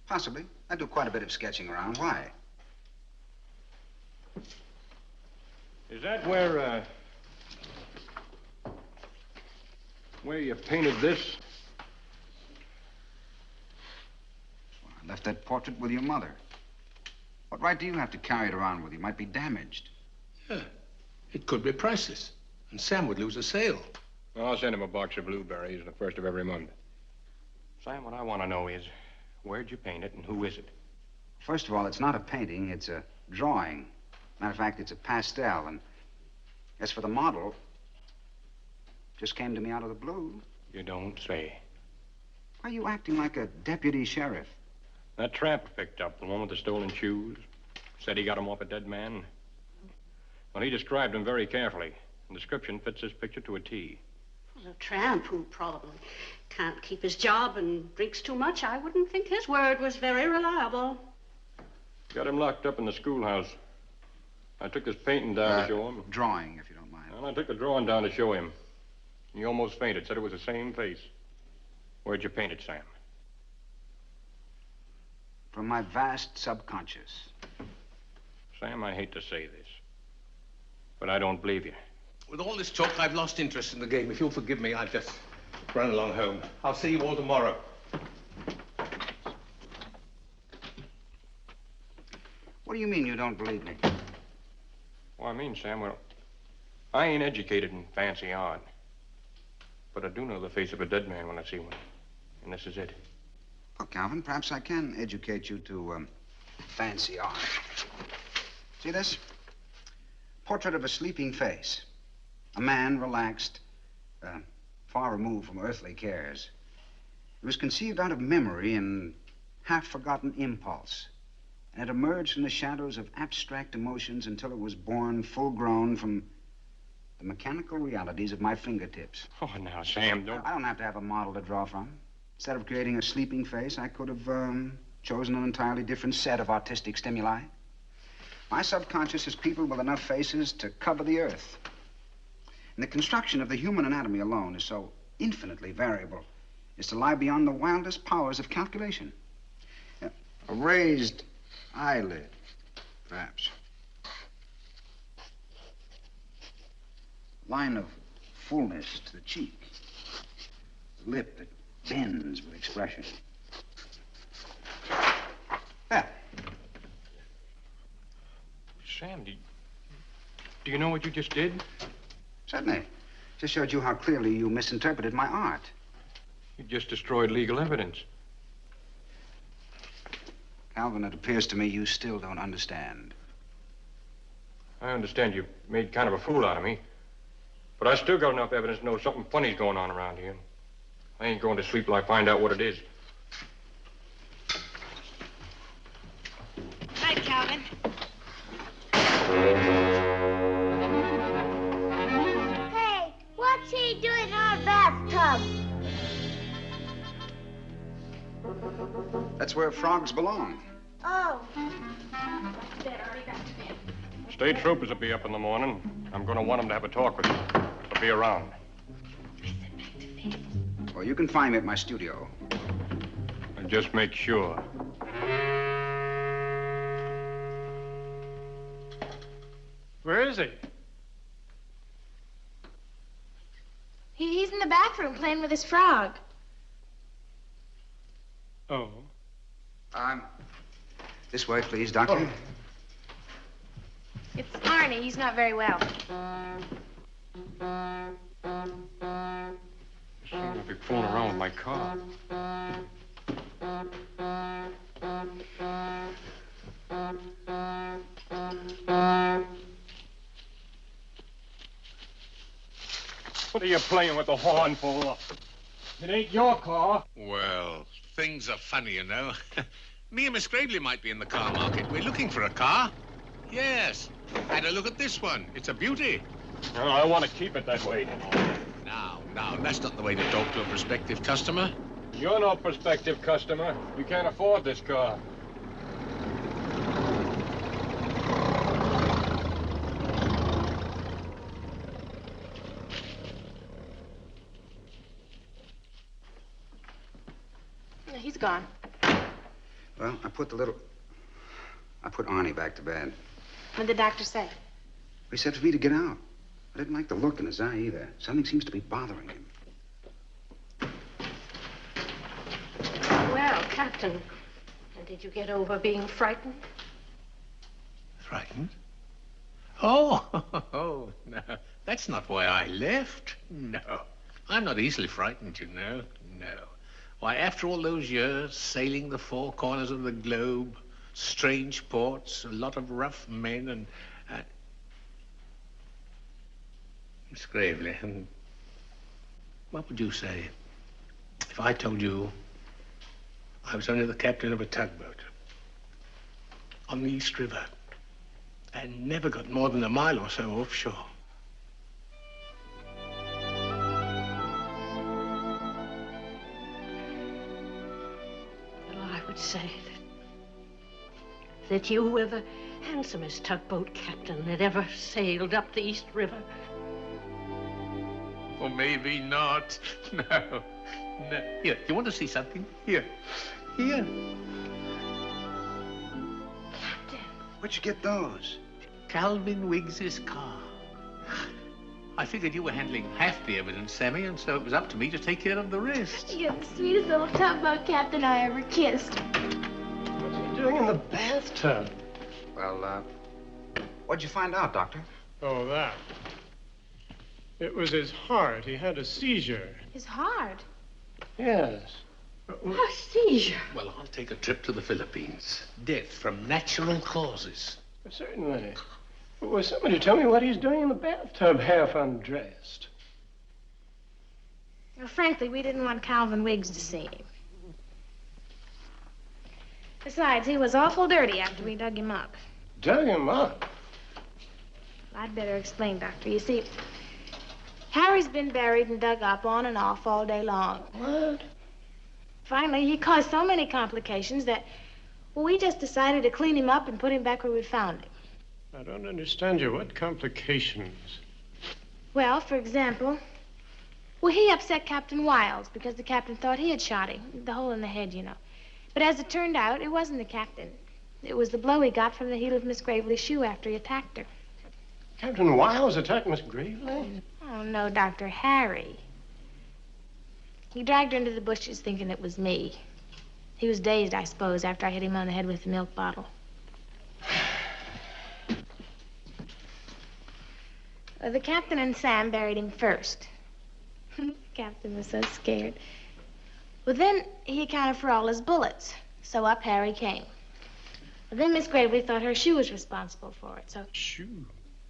Possibly. I do quite a bit of sketching around. Why? Is that where you painted this? Well, I left that portrait with your mother. What right do you have to carry it around with you? Might be damaged. Yeah, it could be priceless. And Sam would lose a sale. Well, I'll send him a box of blueberries the first of every month. Sam, what I want to know is, where'd you paint it and who is it? First of all, it's not a painting, it's a drawing. Matter of fact, it's a pastel. And as for the model, just came to me out of the blue. You don't say. Why are you acting like a deputy sheriff? That tramp picked up, the one with the stolen shoes, said he got him off a dead man. Well, he described him very carefully. The description fits this picture to a T. Well, a tramp who probably can't keep his job and drinks too much. I wouldn't think his word was very reliable. Got him locked up in the schoolhouse. I took his painting down to show him. Drawing, if you don't mind. And I took the drawing down to show him. He almost fainted, said it was the same face. Where'd you paint it, Sam? From my vast subconscious. Sam, I hate to say this, but I don't believe you. With all this talk, I've lost interest in the game. If you'll forgive me, I'll just run along home. I'll see you all tomorrow. What do you mean you don't believe me? Well, I mean, Sam, well, I ain't educated in fancy art. But I do know the face of a dead man when I see one. And this is it. Well, Calvin, perhaps I can educate you to fancy art. See this? Portrait of a sleeping face. A man relaxed, far removed from earthly cares. It was conceived out of memory and half-forgotten impulse. And it emerged from the shadows of abstract emotions until it was born full-grown from the mechanical realities of my fingertips. Oh, now, Sam, don't... I don't have to have a model to draw from. Instead of creating a sleeping face, I could have chosen an entirely different set of artistic stimuli. My subconscious is peopled with enough faces to cover the earth. And the construction of the human anatomy alone is so infinitely variable as to lie beyond the wildest powers of calculation. A raised eyelid, Perhaps. Line of fullness to the cheek. Lip that bends with expression. There. Sam, do you know what you just did? Certainly. Just showed you how clearly you misinterpreted my art. You just destroyed legal evidence. Calvin, it appears to me you still don't understand. I understand you made kind of a fool out of me. But I still got enough evidence to know something funny's going on around here. I ain't going to sleep till I find out what it is. Night, Calvin. Hey, what's he doing in our bathtub? That's where frogs belong. Oh. State troopers will be up in the morning. I'm going to want them to have a talk with you. They'll be around. Well, you can find me at my studio. And just make sure. Where is he? He's in the bathroom playing with his frog. Oh. This way, please, Doctor. It's Arnie. He's not very well. Shouldn't be fooling around with my car. What are you playing with the horn for? It ain't your car. Well, things are funny, you know. Me and Miss Gravely might be in the car market. We're looking for a car. Yes. Had a look at this one. It's a beauty. Well, I want to keep it that way. Now, that's not the way to talk to a prospective customer. You're no prospective customer. You can't afford this car. He's gone. Well, I put Arnie back to bed. What did the doctor say? He said for me to get out. I didn't like the look in his eye either. Something seems to be bothering him. Well, Captain, did you get over being frightened? Frightened? Oh, no. That's not why I left. No. I'm not easily frightened, you know. No. Why, after all those years, sailing the four corners of the globe, strange ports, a lot of rough men, and... Miss Gravely, what would you say if I told you I was only the captain of a tugboat on the East River and never got more than a mile or so offshore? Well, I would say that you were the handsomest tugboat captain that ever sailed up the East River. Or maybe not. No. Here, you want to see something? Here. Captain. Where'd you get those? Calvin Wiggs's car. I figured you were handling half the evidence, Sammy, and so it was up to me to take care of the rest. You're the sweetest little tugboat captain I ever kissed. What's he doing in the bathtub? Well, what'd you find out, Doctor? Oh, that. It was his heart. He had a seizure. His heart? Yes. A seizure? Well, I'll take a trip to the Philippines. Death from natural causes. Certainly. Will somebody tell me what he's doing in the bathtub, half undressed? Well, frankly, we didn't want Calvin Wiggs to see him. Besides, he was awful dirty after we dug him up. Dug him up? I'd better explain, Doctor. You see, Harry's been buried and dug up on and off all day long. What? Finally, he caused so many complications that, well, we just decided to clean him up and put him back where we'd found him. I don't understand you. What complications? Well, for example, well, he upset Captain Wiles because the captain thought he had shot him. The hole in the head, you know. But as it turned out, it wasn't the captain. It was the blow he got from the heel of Miss Gravely's shoe after he attacked her. Captain Wiles attacked Miss Gravely? Oh, no, Dr. Harry. He dragged her into the bushes thinking it was me. He was dazed, I suppose, after I hit him on the head with the milk bottle. The captain and Sam buried him first. The captain was so scared. Well, then he accounted for all his bullets. So up Harry came. Well, then Miss Gravely thought her shoe was responsible for it, so... Shoe?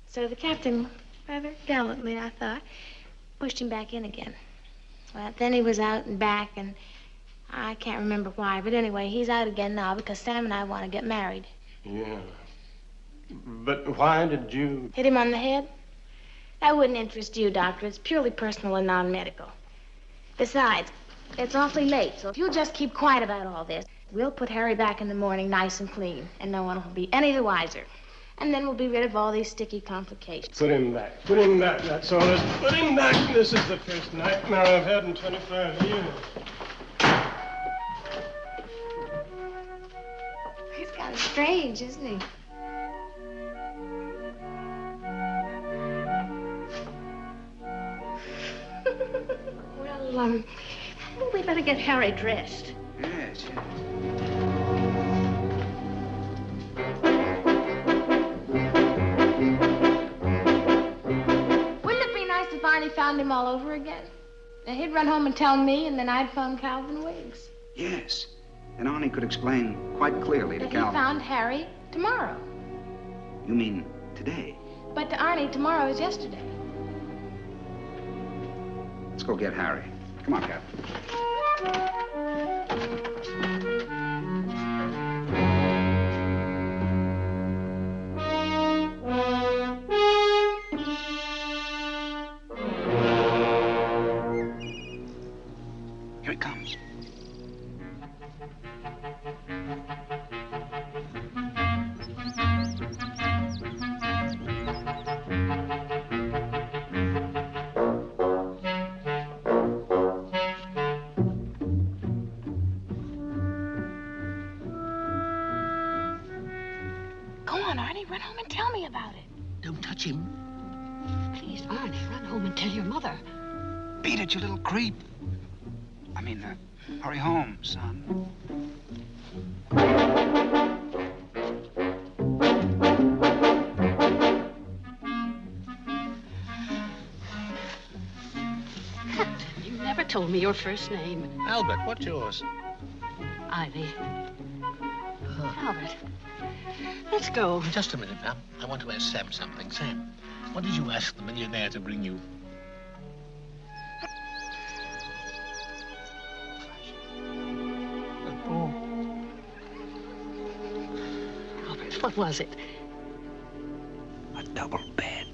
So the captain, rather gallantly, I thought, pushed him back in again. Well, then he was out and back, and I can't remember why, but anyway, he's out again now because Sam and I want to get married. Yeah. But why did you... Hit him on the head? That wouldn't interest you, Doctor. It's purely personal and non-medical. Besides, it's awfully late, so if you'll just keep quiet about all this, we'll put Harry back in the morning nice and clean, and no one will be any the wiser. And then we'll be rid of all these sticky complications. Put him back. Put him back. That's all. Put him back. This is the first nightmare I've had in 25 years. He's kind of strange, isn't he? Well, we better get Harry dressed. Yes, yes. Wouldn't it be nice if Arnie found him all over again? And he'd run home and tell me, and then I'd phone Calvin Wiggs. Yes. And Arnie could explain quite clearly to That Calvin. he found Harry tomorrow. You mean today? But to Arnie, tomorrow is yesterday. Let's go get Harry. Come on, Captain. Here he comes. Go on, Arnie. Run home and tell me about it. Don't touch him. Please, Arnie, run home and tell your mother. Beat it, you little creep. I mean, hurry home, son. You never told me your first name. Albert, what's yours? Ivy. Albert, let's go. Just a minute now. I want to ask Sam something. Sam, what did you ask the millionaire to bring you? Oh. Albert, what was it? A double bed.